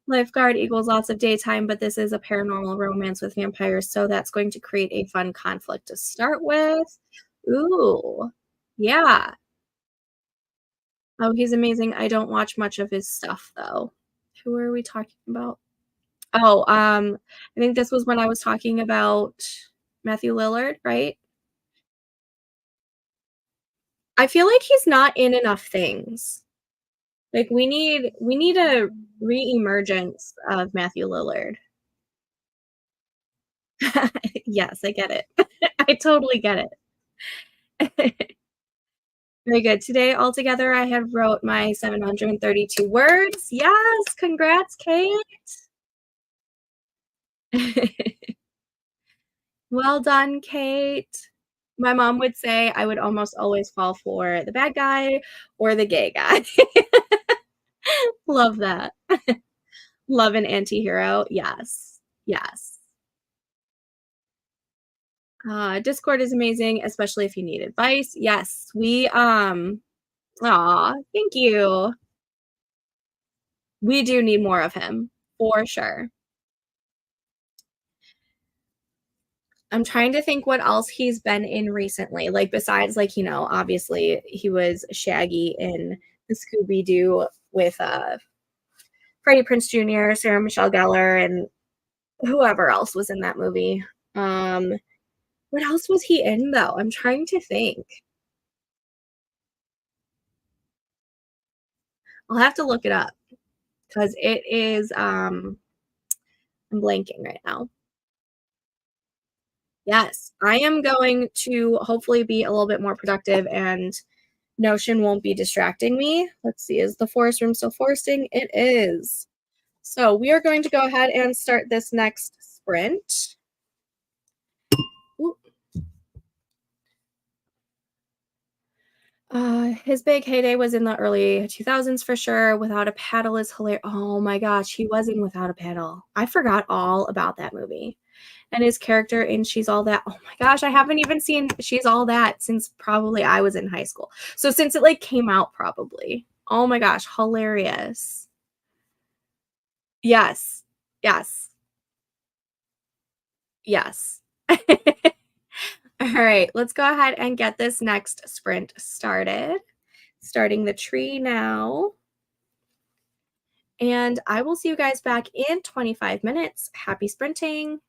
Lifeguard equals lots of daytime, but this is a paranormal romance with vampires, so that's going to create a fun conflict to start with. Ooh, yeah. Oh, he's amazing. I don't watch much of his stuff, though. Who are we talking about? Oh, I think this was when I was talking about Matthew Lillard, right? I feel like he's not in enough things. Like, we need a reemergence of Matthew Lillard. Yes, I get it. I totally get it. Very good. Today, altogether, I have wrote my 732 words. Yes, congrats, Kate. Well done, Kate. My mom would say I would almost always fall for the bad guy or the gay guy. Love that. Love an anti-hero. Yes. Yes. Discord is amazing, especially if you need advice. Yes, aw, thank you. We do need more of him, for sure. I'm trying to think what else he's been in recently, like, besides, like, obviously, he was Shaggy in the Scooby-Doo with, Freddie Prinze Jr., Sarah Michelle Gellar, and whoever else was in that movie. Um, what else was he in, though? I'm trying to think. I'll have to look it up because it is, I'm blanking right now. Yes, I am going to hopefully be a little bit more productive and Notion won't be distracting me. Let's see, is the forest room still foresting? It is. So we are going to go ahead and start this next sprint. His big heyday was in the early 2000s for sure. Without a Paddle is hilarious. Oh my gosh, he was in Without a Paddle. I forgot all about that movie. And his character in She's All That. Oh my gosh, I haven't even seen She's All That since probably I was in high school. So since it like came out probably. Oh my gosh, hilarious. Yes. Yes. Yes. All right, let's go ahead and get this next sprint started. Starting the tree now. And I will see you guys back in 25 minutes. Happy sprinting.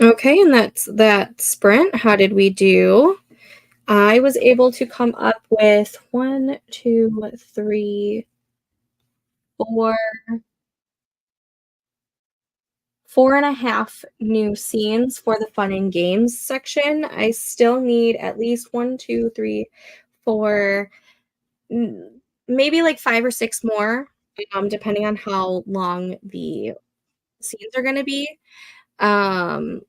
Okay, and that's that sprint. How did we do? I was able to come up with 1, 2, 3, 4, 4.5 new scenes for the fun and games section. I still need at least 1, 2, 3, 4, maybe like 5 or 6 more, depending on how long the scenes are gonna be. Um,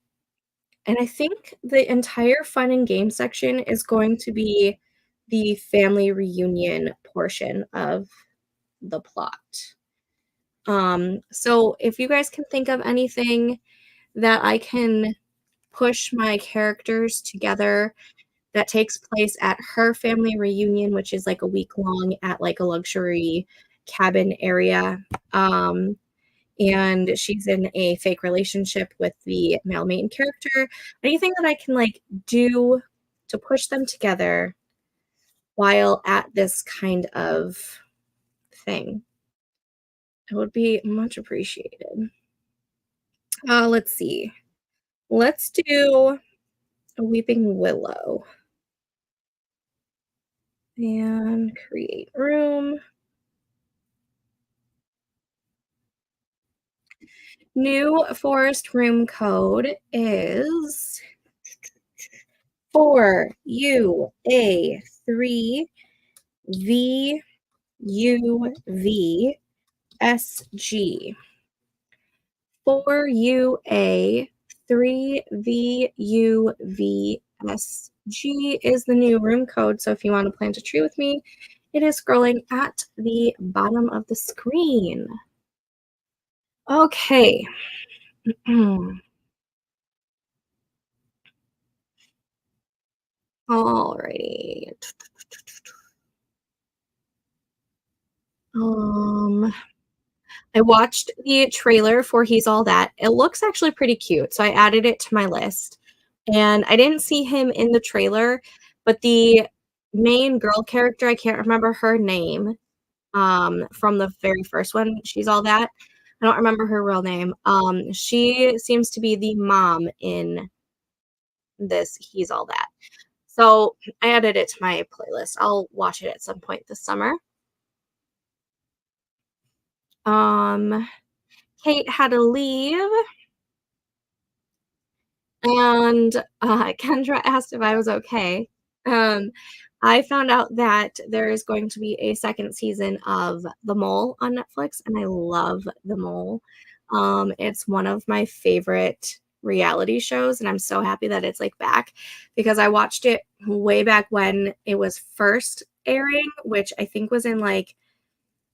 and I think the entire fun and game section is going to be the family reunion portion of the plot. So if you guys can think of anything that I can push my characters together that takes place at her family reunion, which is like a week long at like a luxury cabin area. And she's in a fake relationship with the male main character. Anything that I can like do to push them together while at this kind of thing, it would be much appreciated. Let's see. Let's do a weeping willow and create room. New forest room code is 4UA3VUVSG. 4UA3VUVSG is the new room code. So if you want to plant a tree with me, it is scrolling at the bottom of the screen. Okay. Alrighty. Um, I watched the trailer for He's All That. It looks actually pretty cute, so I added it to my list. And I didn't see him in the trailer, but the main girl character, I can't remember her name, from the very first one, She's All That. I don't remember her real name. She seems to be the mom in this He's All That. So I added it to my playlist. I'll watch it at some point this summer. Um, Kate had to leave, and Kendra asked if I was okay. Um, I found out that there is going to be a second season of The Mole on Netflix, and I love The Mole. It's one of my favorite reality shows, and I'm so happy that it's like back because I watched it way back when it was first airing, which I think was in like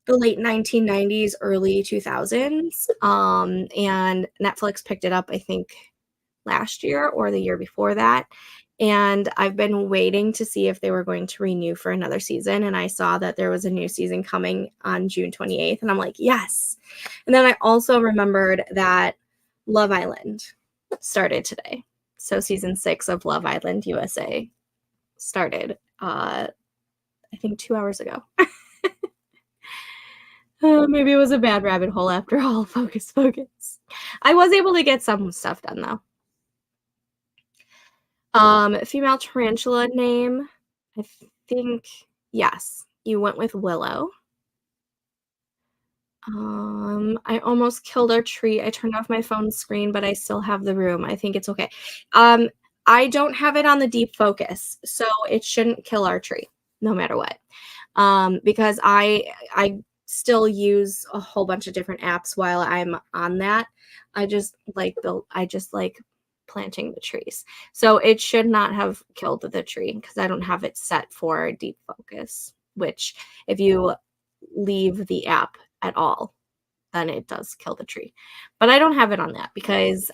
the late 1990s, early 2000s. And Netflix picked it up, I think, last year or the year before that. And I've been waiting to see if they were going to renew for another season. And I saw that there was a new season coming on June 28th. And I'm like, yes. And then I also remembered that Love Island started today. So season 6 of Love Island USA started, I think 2 hours ago. Maybe it was a bad rabbit hole after all. Focus, focus. I was able to get some stuff done though. Female tarantula name. I think yes. You went with Willow. I almost killed our tree. I turned off my phone screen, but I still have the room. I think it's okay. I don't have it on the deep focus, so it shouldn't kill our tree, no matter what. Because I still use a whole bunch of different apps while I'm on that. I just like planting the trees. So it should not have killed the tree because I don't have it set for deep focus, which if you leave the app at all, then it does kill the tree. But I don't have it on that because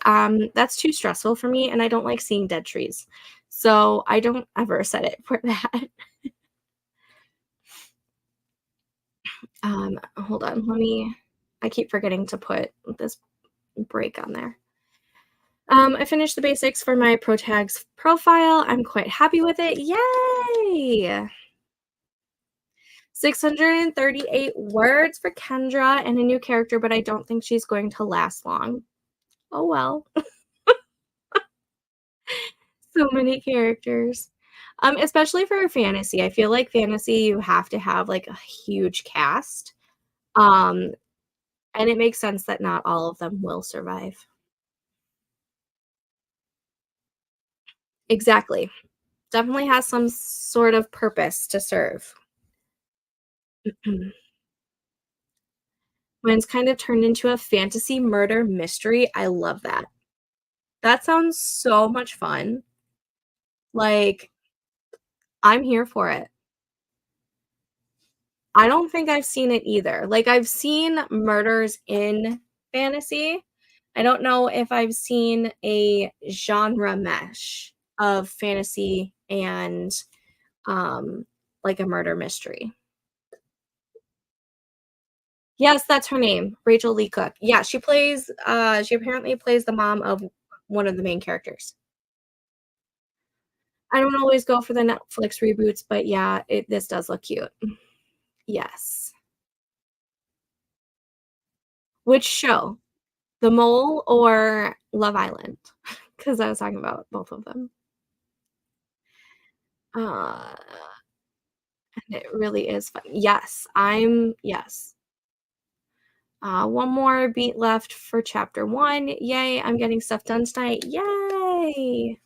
that's too stressful for me and I don't like seeing dead trees. So I don't ever set it for that. Hold on, I keep forgetting to put this break on there. I finished the basics for my ProTags profile. I'm quite happy with it. Yay! 638 words for Kendra and a new character, but I don't think she's going to last long. Oh well. So many characters. Especially for fantasy. I feel like fantasy, you have to have, like, a huge cast, um, and it makes sense that not all of them will survive. Exactly. Definitely has some sort of purpose to serve. When it's kind of turned into a fantasy murder mystery, I love that. That sounds so much fun. Like, I'm here for it. I don't think I've seen it either. Like, I've seen murders in fantasy. I don't know if I've seen a genre mesh of fantasy and, um, like a murder mystery. Yes, that's her name, Rachel Lee Cook. Yeah, she apparently plays the mom of one of the main characters. I don't always go for the Netflix reboots, but yeah, this does look cute. Yes. Which show? The Mole or Love Island? Because I was talking about both of them. Uh, and it really is fun. Yes. One more beat left for chapter 1. Yay, I'm getting stuff done tonight. Yay!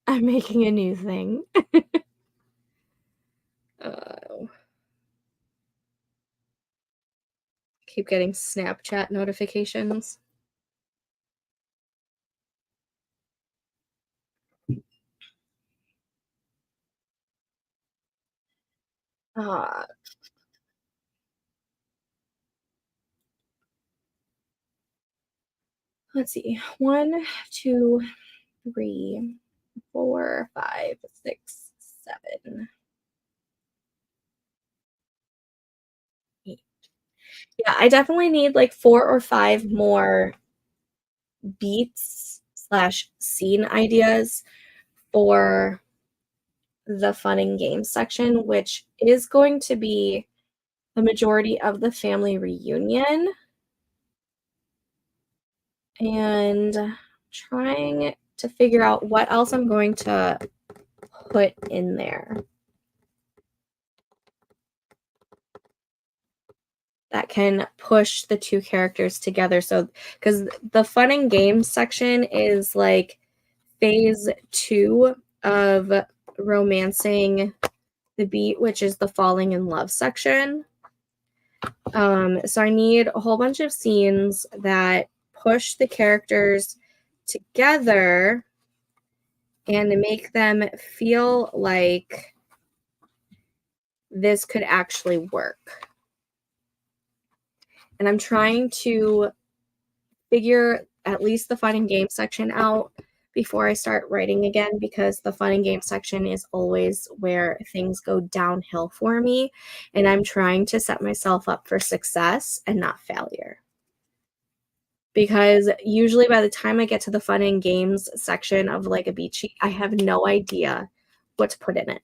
I'm making a new thing. Uh, keep getting Snapchat notifications. Uh, let's see. 1, 2, 3, 4, 5, 6, 7, 8. Yeah, I definitely need like 4 or 5 more beats slash scene ideas for the fun and games section, which is going to be the majority of the family reunion, and trying to figure out what else I'm going to put in there that can push the 2 characters together. So, because the fun and games section is like phase 2 of romancing the beat, which is the falling in love section. So I need a whole bunch of scenes that push the characters together and to make them feel like this could actually work. And I'm trying to figure at least the fun and game section out before I start writing again, because the fun and game section is always where things go downhill for me. And I'm trying to set myself up for success and not failure. Because usually by the time I get to the fun and games section of like a beat sheet, I have no idea what to put in it.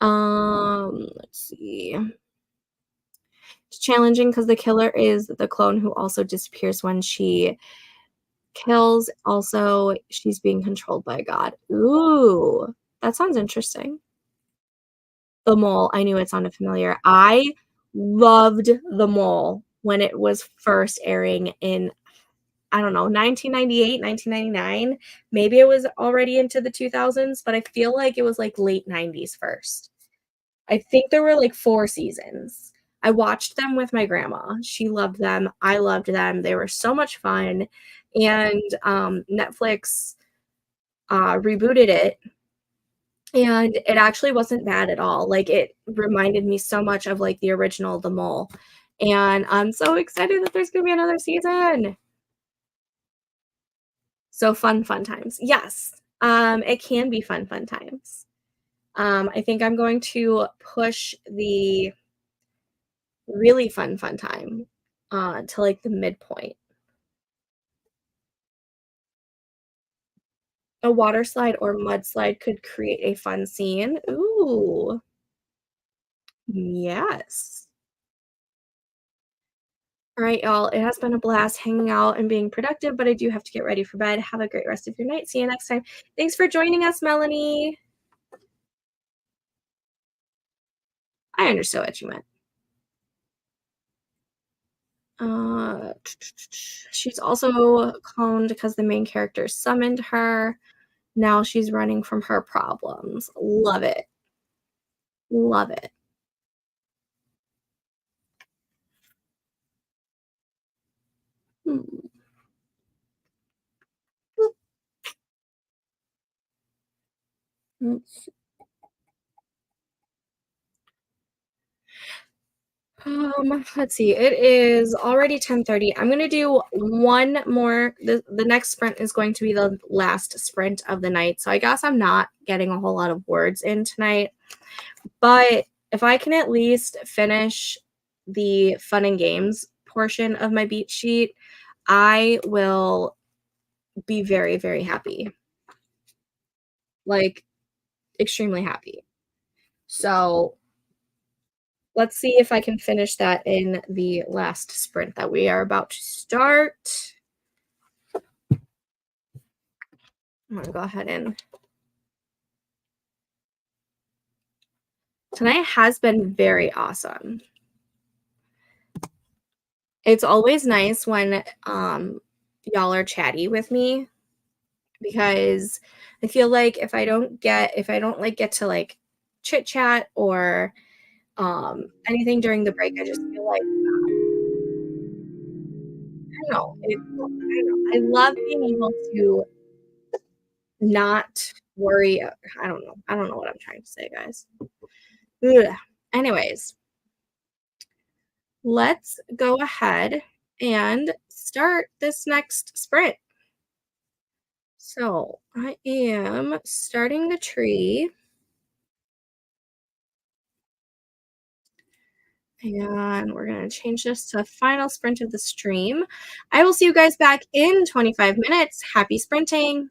Let's see. It's challenging because the killer is the clone who also disappears when she kills. Also, she's being controlled by God. Ooh, that sounds interesting. The Mole, I knew it sounded familiar. I loved The Mole when it was first airing in, I don't know, 1998, 1999. Maybe it was already into the 2000s, but I feel like it was like late 90s first. I think there were like 4 seasons. I watched them with my grandma. She loved them. I loved them. They were so much fun. And Netflix rebooted it, and it actually wasn't bad at all. Like, it reminded me so much of like the original The Mole. And I'm so excited that there's gonna be another season. So fun, fun times. Yes. It can be fun, fun times. I think I'm going to push the really fun, fun time to like the midpoint. A water slide or mudslide could create a fun scene. Ooh, yes. All right, y'all. It has been a blast hanging out and being productive, but I do have to get ready for bed. Have a great rest of your night. See you next time. Thanks for joining us, Melanie. I understood what you meant. Uh, she's also cloned because the main character summoned her. Now she's running from her problems. Love it. Love it. Hmm. Let's let's see. It is already 10:30. I'm gonna do one more. The next sprint is going to be the last sprint of the night. So I guess I'm not getting a whole lot of words in tonight. But if I can at least finish the fun and games portion of my beat sheet, I will be very, very happy. Like extremely happy. So let's see if I can finish that in the last sprint that we are about to start. I'm gonna go ahead and tonight has been very awesome. It's always nice when y'all are chatty with me because I feel like if I don't like get to like chit chat or anything during the break, I just feel like I don't know. I don't know. I love being able to not worry. I don't know. I don't know what I'm trying to say, guys. Ugh. Anyways, let's go ahead and start this next sprint. So I am starting the tree and we're going to change this to final sprint of the stream. I will see you guys back in 25 minutes. Happy sprinting.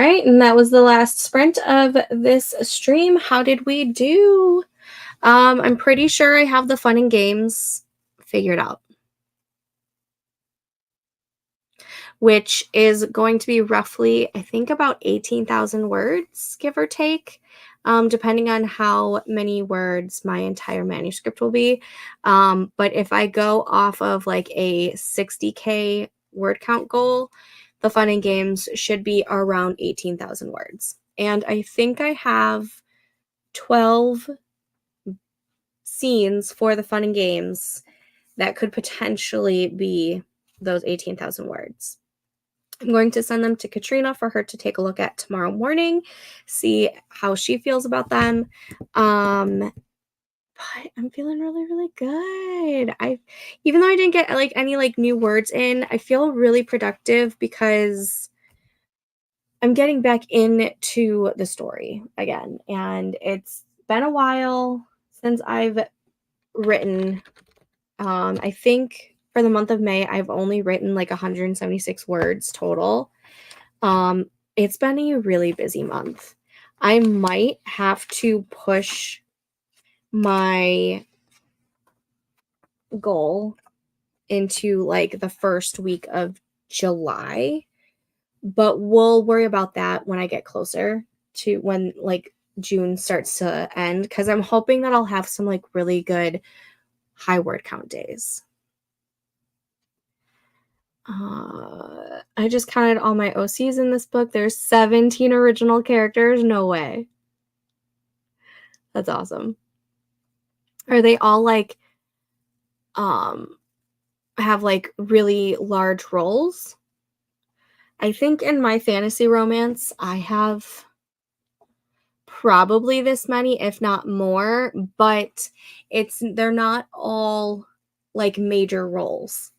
right, and that was the last sprint of this stream. How did we do? I'm pretty sure I have the fun and games figured out, which is going to be roughly, I think, about 18,000 words, give or take, depending on how many words my entire manuscript will be. But if I go off of like a 60K word count goal, the fun and games should be around 18,000 words. And I think I have 12 scenes for the fun and games that could potentially be those 18,000 words. I'm going to send them to Katrina for her to take a look at tomorrow morning, see how she feels about them. But I'm feeling really, really good. Even though I didn't get like any like new words in, I feel really productive because I'm getting back into the story again. And it's been a while since I've written. I think for the month of May, I've only written like 176 words total. It's been a really busy month. I might have to push my goal into like the first week of July, but we'll worry about that when I get closer to when like June starts to end, because I'm hoping that I'll have some like really good high word count days. I just counted all my OCs in this book. There's 17 original characters. No way. That's awesome. Are they all like have like really large roles? I think in my fantasy romance, I have probably this many, if not more, but they're not all like major roles.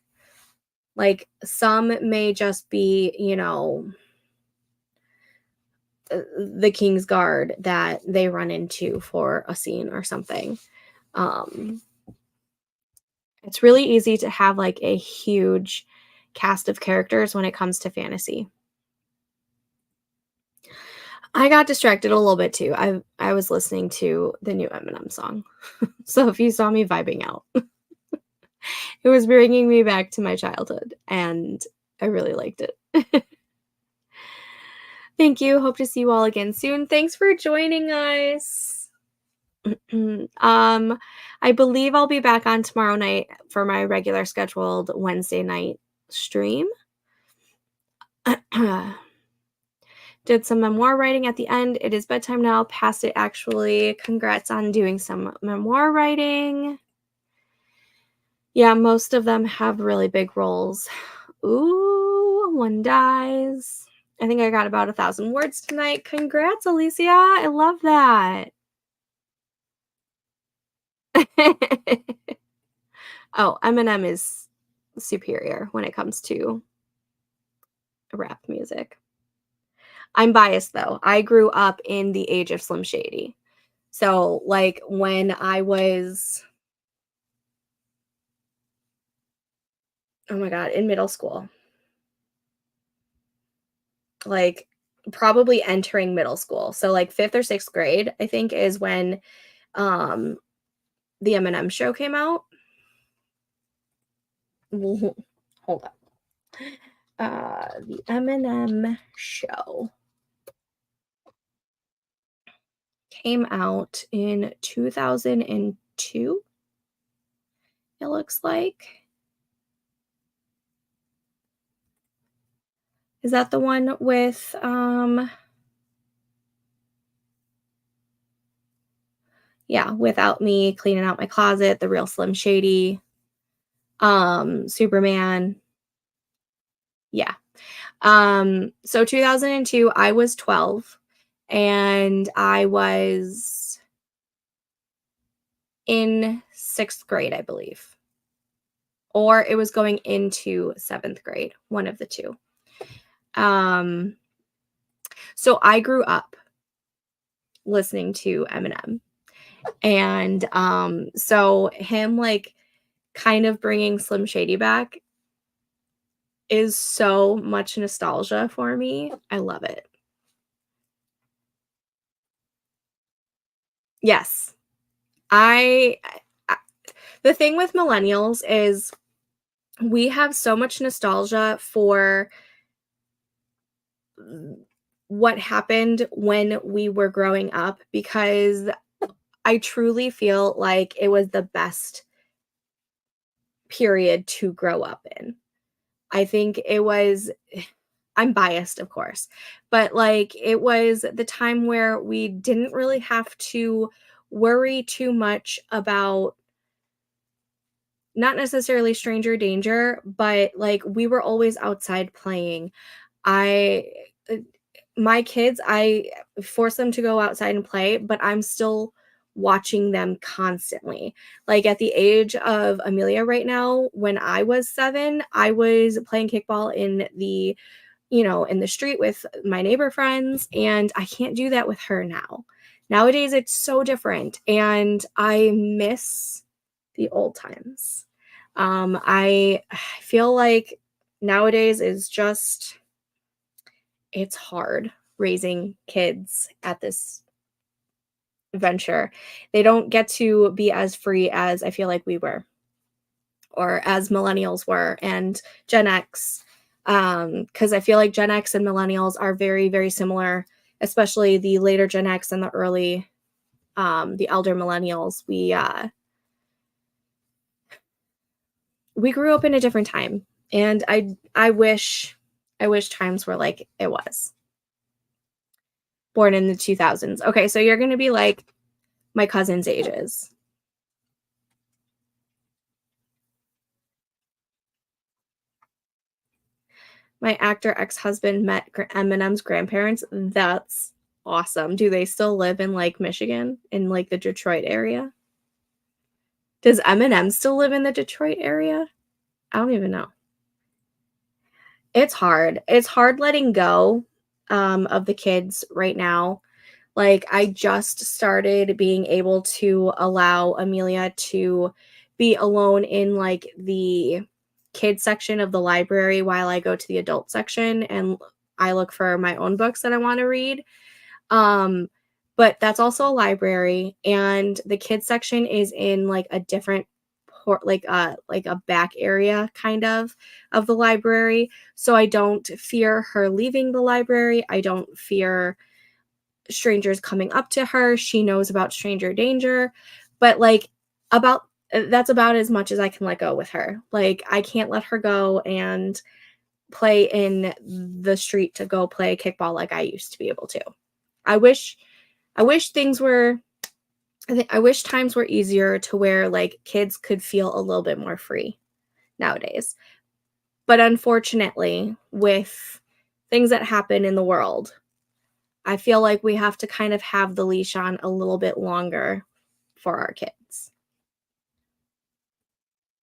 Like some may just be, the King's Guard that they run into for a scene or something. It's really easy to have like a huge cast of characters when it comes to fantasy. I got distracted a little bit too. I was listening to the new Eminem song. So if you saw me vibing out, it was bringing me back to my childhood and I really liked it. Thank you. Hope to see you all again soon. Thanks for joining us. I believe I'll be back on tomorrow night for my regular scheduled Wednesday night stream. Did some memoir writing at the end. It is bedtime now. Past it, actually. Congrats on doing some memoir writing. Yeah, most of them have really big roles. Ooh, one dies. I think I got about 1,000 words tonight. Congrats, Alicia. I love that. Oh, Eminem is superior when it comes to rap music. I'm biased though. I grew up in the age of Slim Shady. So like when I was, oh my God, in middle school, like probably entering middle school. So like 5th or 6th grade, I think is when the Eminem show came out. Hold on. The Eminem show came out in 2002, it looks like. Is that the one with yeah, Without Me, Cleaning Out My Closet, The Real Slim Shady, Superman. Yeah. So 2002, I was 12 and I was in 6th grade, I believe. Or it was going into 7th grade, one of the two. So I grew up listening to Eminem. And so him like kind of bringing Slim Shady back is so much nostalgia for me. I love it. Yes. I the thing with millennials is we have so much nostalgia for what happened when we were growing up because I truly feel like it was the best period to grow up in. I think it was I'm biased, of course, but, like, it was the time where we didn't really have to worry too much about not necessarily stranger danger, but, like, we were always outside playing. I uh, my kids, I force them to go outside and play, but I'm still watching them constantly. Like, at the age of Amelia right now, when I was 7, I was playing kickball in the in the street with my neighbor friends, and I can't do that with her now. Nowadays, it's so different, and I miss the old times. I feel like nowadays is just it's hard raising kids at this venture. They don't get to be as free as I feel like we were or as millennials were and Gen X. Because I feel like Gen X and millennials are very, very similar, especially the later Gen X and the elder millennials. We grew up in a different time, and I wish times were like it was. Born in the 2000s. Okay, so you're gonna be like my cousin's ages. My actor ex-husband met Eminem's grandparents. That's awesome. Do they still live in, like, Michigan, in, like, the Detroit area? Does Eminem still live in the Detroit area? I don't even know. It's hard. It's hard letting go, of the kids right now. Like, I just started being able to allow Amelia to be alone in, like, the kids section of the library while I go to the adult section and I look for my own books that I wanna read. Um, but that's also a library, and the kids section is in, like, a different like a back area kind of the library, so I don't fear her leaving the library. I don't fear strangers coming up to her. She knows about stranger danger, but like about that's about as much as I can let go with her. Like I can't let her go and play in the street to go play kickball like I used to be able to. I wish I wish things were I wish times were easier to where like kids could feel a little bit more free nowadays. But unfortunately, with things that happen in the world, I feel like we have to kind of have the leash on a little bit longer for our kids.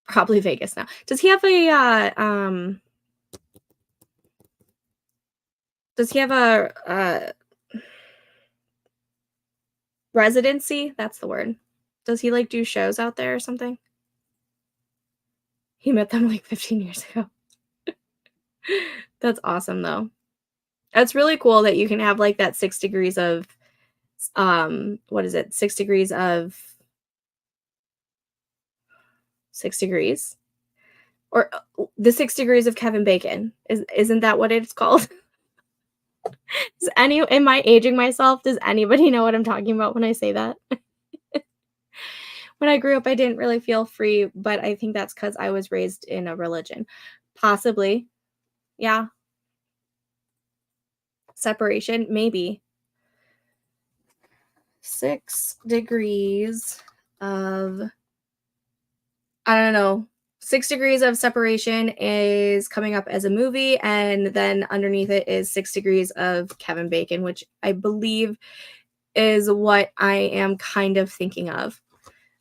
Probably Vegas now. Does he have a residency? That's the word. Does he, like, do shows out there or something? He met them, like, 15 years ago. That's awesome, though. That's really cool that you can have, like, that 6 degrees of, what is it? 6 degrees of 6 degrees? Or, the 6 degrees of Kevin Bacon. Isn't that what it's called? Am I aging myself? Does anybody know what I'm talking about when I say that? When I grew up, I didn't really feel free, but I think that's because I was raised in a religion. Possibly. Yeah. Separation, maybe. 6 degrees of I don't know. 6 degrees of separation is coming up as a movie, and then underneath it is 6 degrees of Kevin Bacon, which I believe is what I am kind of thinking of.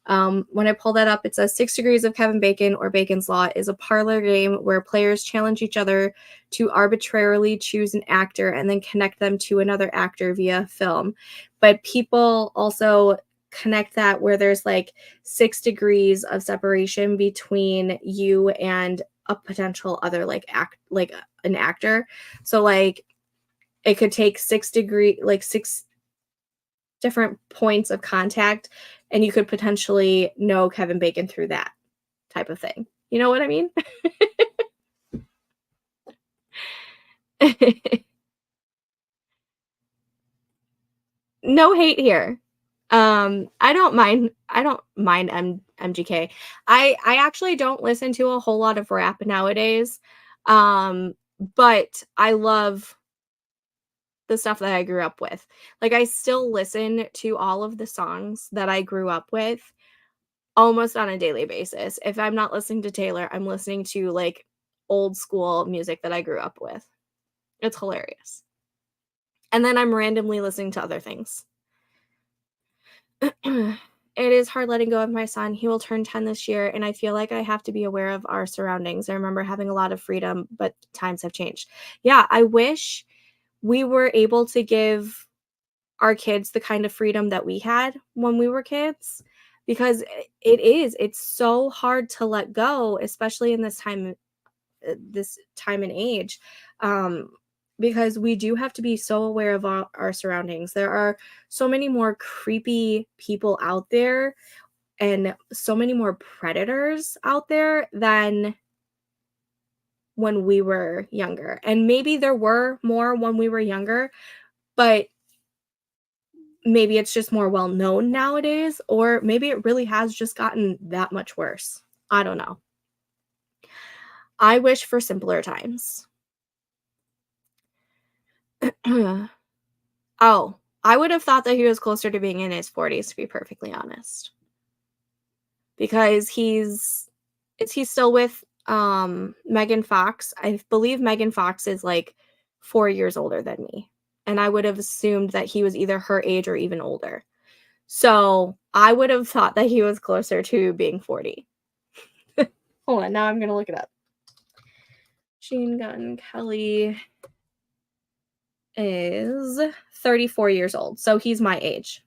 When I pull that up, it says 6 Degrees of Kevin Bacon or Bacon's Law is a parlor game where players challenge each other to arbitrarily choose an actor and then connect them to another actor via film. But people also connect that where there's like 6 degrees of separation between you and a potential other like an actor. So like it could take 6 degree like 6 different points of contact, and you could potentially know Kevin Bacon through that type of thing. You know what I mean? No hate here. I don't mind MGK. I actually don't listen to a whole lot of rap nowadays. Um, but I love the stuff that I grew up with. Like, I still listen to all of the songs that I grew up with almost on a daily basis. If I'm not listening to Taylor, I'm listening to, like, old school music that I grew up with. It's hilarious. And then I'm randomly listening to other things. It is hard letting go of my son. He will turn 10 this year, and I feel like I have to be aware of our surroundings. I remember having a lot of freedom, but times have changed. Yeah, I wish we were able to give our kids the kind of freedom that we had when we were kids, because it's so hard to let go, especially in this time and age, um, because we do have to be so aware of our surroundings. There are so many more creepy people out there and so many more predators out there than when we were younger. And maybe there were more when we were younger, but maybe it's just more well known nowadays, or maybe it really has just gotten that much worse. I don't know. I wish for simpler times. Oh, I would have thought that he was closer to being in his 40s, to be perfectly honest. Because he's still with Megan Fox. I believe Megan Fox is like 4 years older than me. And I would have assumed that he was either her age or even older. So I would have thought that he was closer to being 40. Hold on, now I'm gonna look it up. Machine Gun Kelly is 34 years old, so he's my age.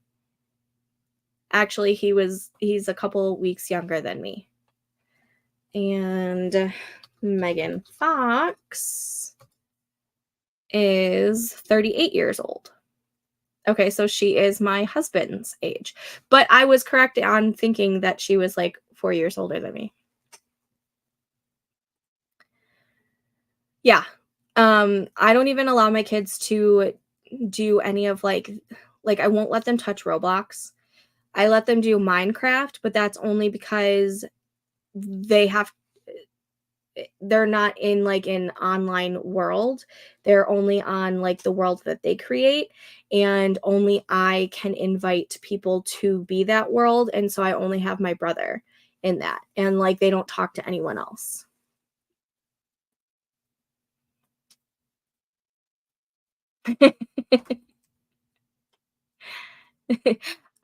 Actually, he's a couple weeks younger than me. And Megan Fox is 38 years old. Okay, so she is my husband's age. But I was correct on thinking that she was like 4 years older than me. Yeah. I don't even allow my kids to do any of like I won't let them touch Roblox. I let them do Minecraft, but that's only because they have they're not in like an online world. They're only on like the world that they create, and only I can invite people to be that world, and so I only have my brother in that, and like they don't talk to anyone else.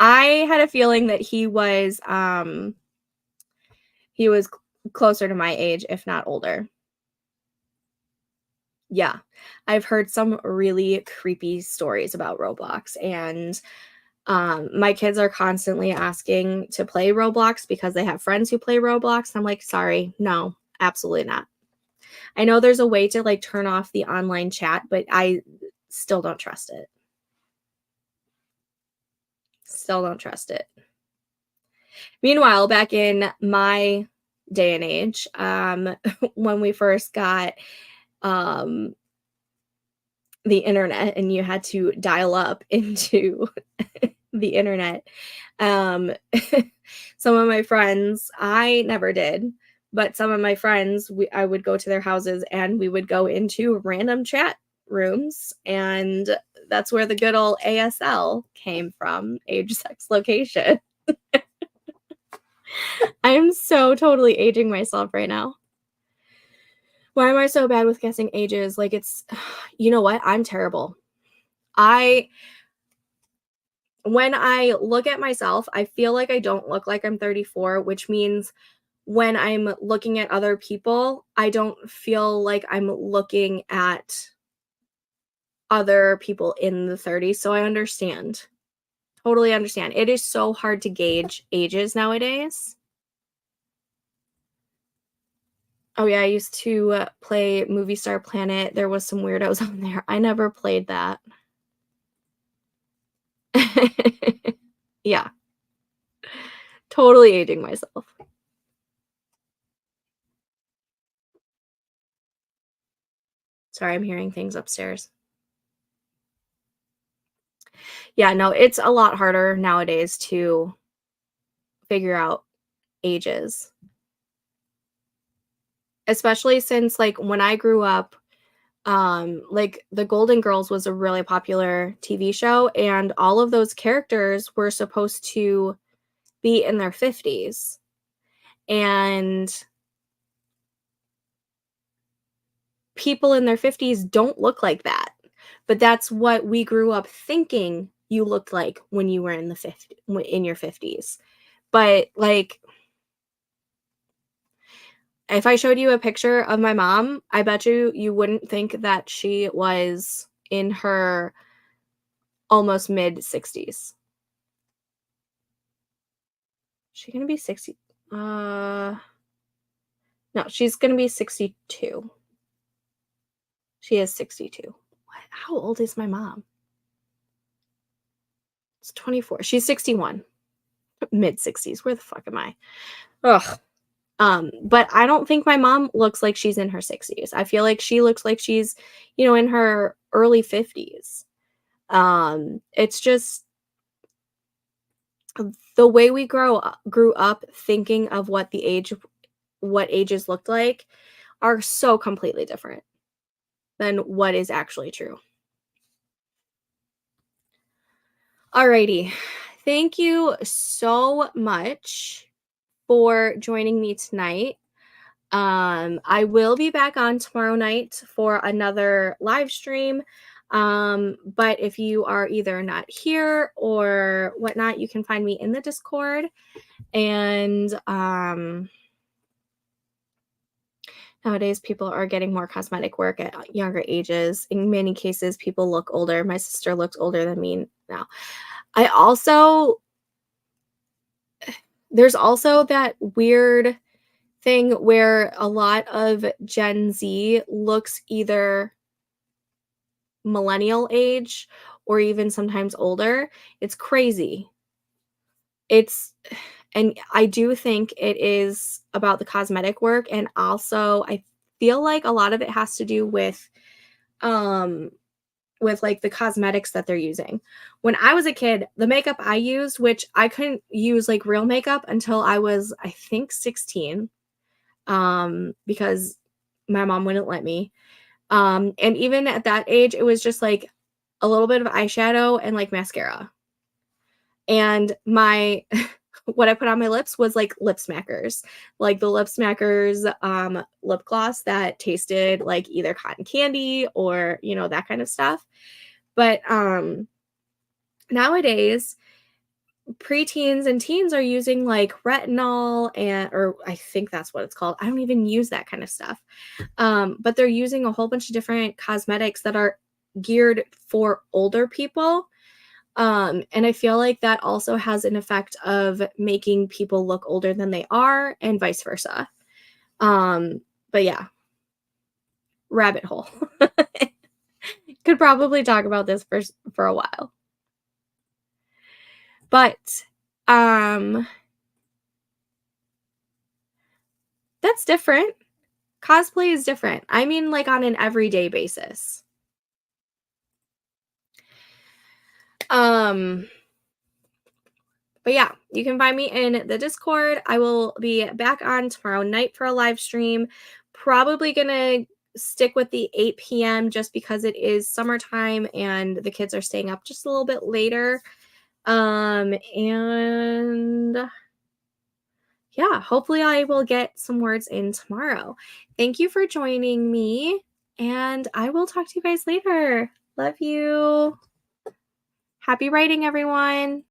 I had a feeling that he was closer to my age, if not older. Yeah. I've heard some really creepy stories about Roblox, and my kids are constantly asking to play Roblox because they have friends who play Roblox. I'm like, sorry, no, absolutely not. I know there's a way to like turn off the online chat, but I still don't trust it. Still don't trust it. Meanwhile, back in my day and age, when we first got um, the internet and you had to dial up into the internet, um, some of my friends, I never did, but some of my friends, I would go to their houses and we would go into random chat rooms, and that's where the good old ASL came from, age, sex, location. I am so totally aging myself right now. Why am I so bad with guessing ages? Like, it's, you know what? I'm terrible. I When I look at myself, I feel like I don't look like I'm 34, which means when I'm looking at other people, I don't feel like I'm looking at other people in the 30s. So I understand. Totally understand. It is so hard to gauge ages nowadays. Oh yeah, I used to play Movie Star Planet. There was some weirdos on there. I never played that. Yeah, totally aging myself. Sorry, I'm hearing things upstairs. Yeah, no, it's a lot harder nowadays to figure out ages, especially since, like, when I grew up, like, The Golden Girls was a really popular TV show, and all of those characters were supposed to be in their 50s, and people in their 50s don't look like that, but that's what we grew up thinking you looked like when you were in the 50 in your 50s. But, like, if I showed you a picture of my mom, I bet you wouldn't think that she was in her almost mid-60s. She gonna be 60? Uh, no, she's gonna be 62. She is 62. What? How old is my mom? It's 24. She's 61. Mid-60s. Where the fuck am I? Ugh. But I don't think my mom looks like she's in her 60s. I feel like she looks like she's, in her early 50s. It's just the way we grew up thinking of what ages looked like are so completely different than what is actually true. Alrighty. Thank you so much for joining me tonight. I will be back on tomorrow night for another live stream. But if you are either not here or whatnot, you can find me in the Discord. And nowadays, people are getting more cosmetic work at younger ages. In many cases, people look older. My sister looks older than me now. I also, there's also that weird thing where a lot of Gen Z looks either millennial age or even sometimes older. It's crazy. It's and I do think it is about the cosmetic work, and also I feel like a lot of it has to do um like the cosmetics that they're using. When I was a kid, the makeup I used, which I couldn't use like real makeup until I was, I think, 16, because my mom wouldn't let me. And even at that age, it was just like a little bit of eyeshadow and like mascara. And my what I put on my lips was like lip smackers, like the lip smackers lip gloss that tasted like either cotton candy or, that kind of stuff. But nowadays, preteens and teens are using like retinol, or I think that's what it's called. I don't even use that kind of stuff. But they're using a whole bunch of different cosmetics that are geared for older people. And I feel like that also has an effect of making people look older than they are and vice versa. But yeah, rabbit hole. Could probably talk about this for a while. But that's different. Cosplay is different. I mean, like, on an everyday basis. Um, but yeah, you can find me in the Discord. I will be back on tomorrow night for a live stream. Probably gonna stick with the 8 p.m. just because it is summertime and the kids are staying up just a little bit later. And yeah, hopefully I will get some words in tomorrow. Thank you for joining me, and I will talk to you guys later. Love you. Happy writing, everyone.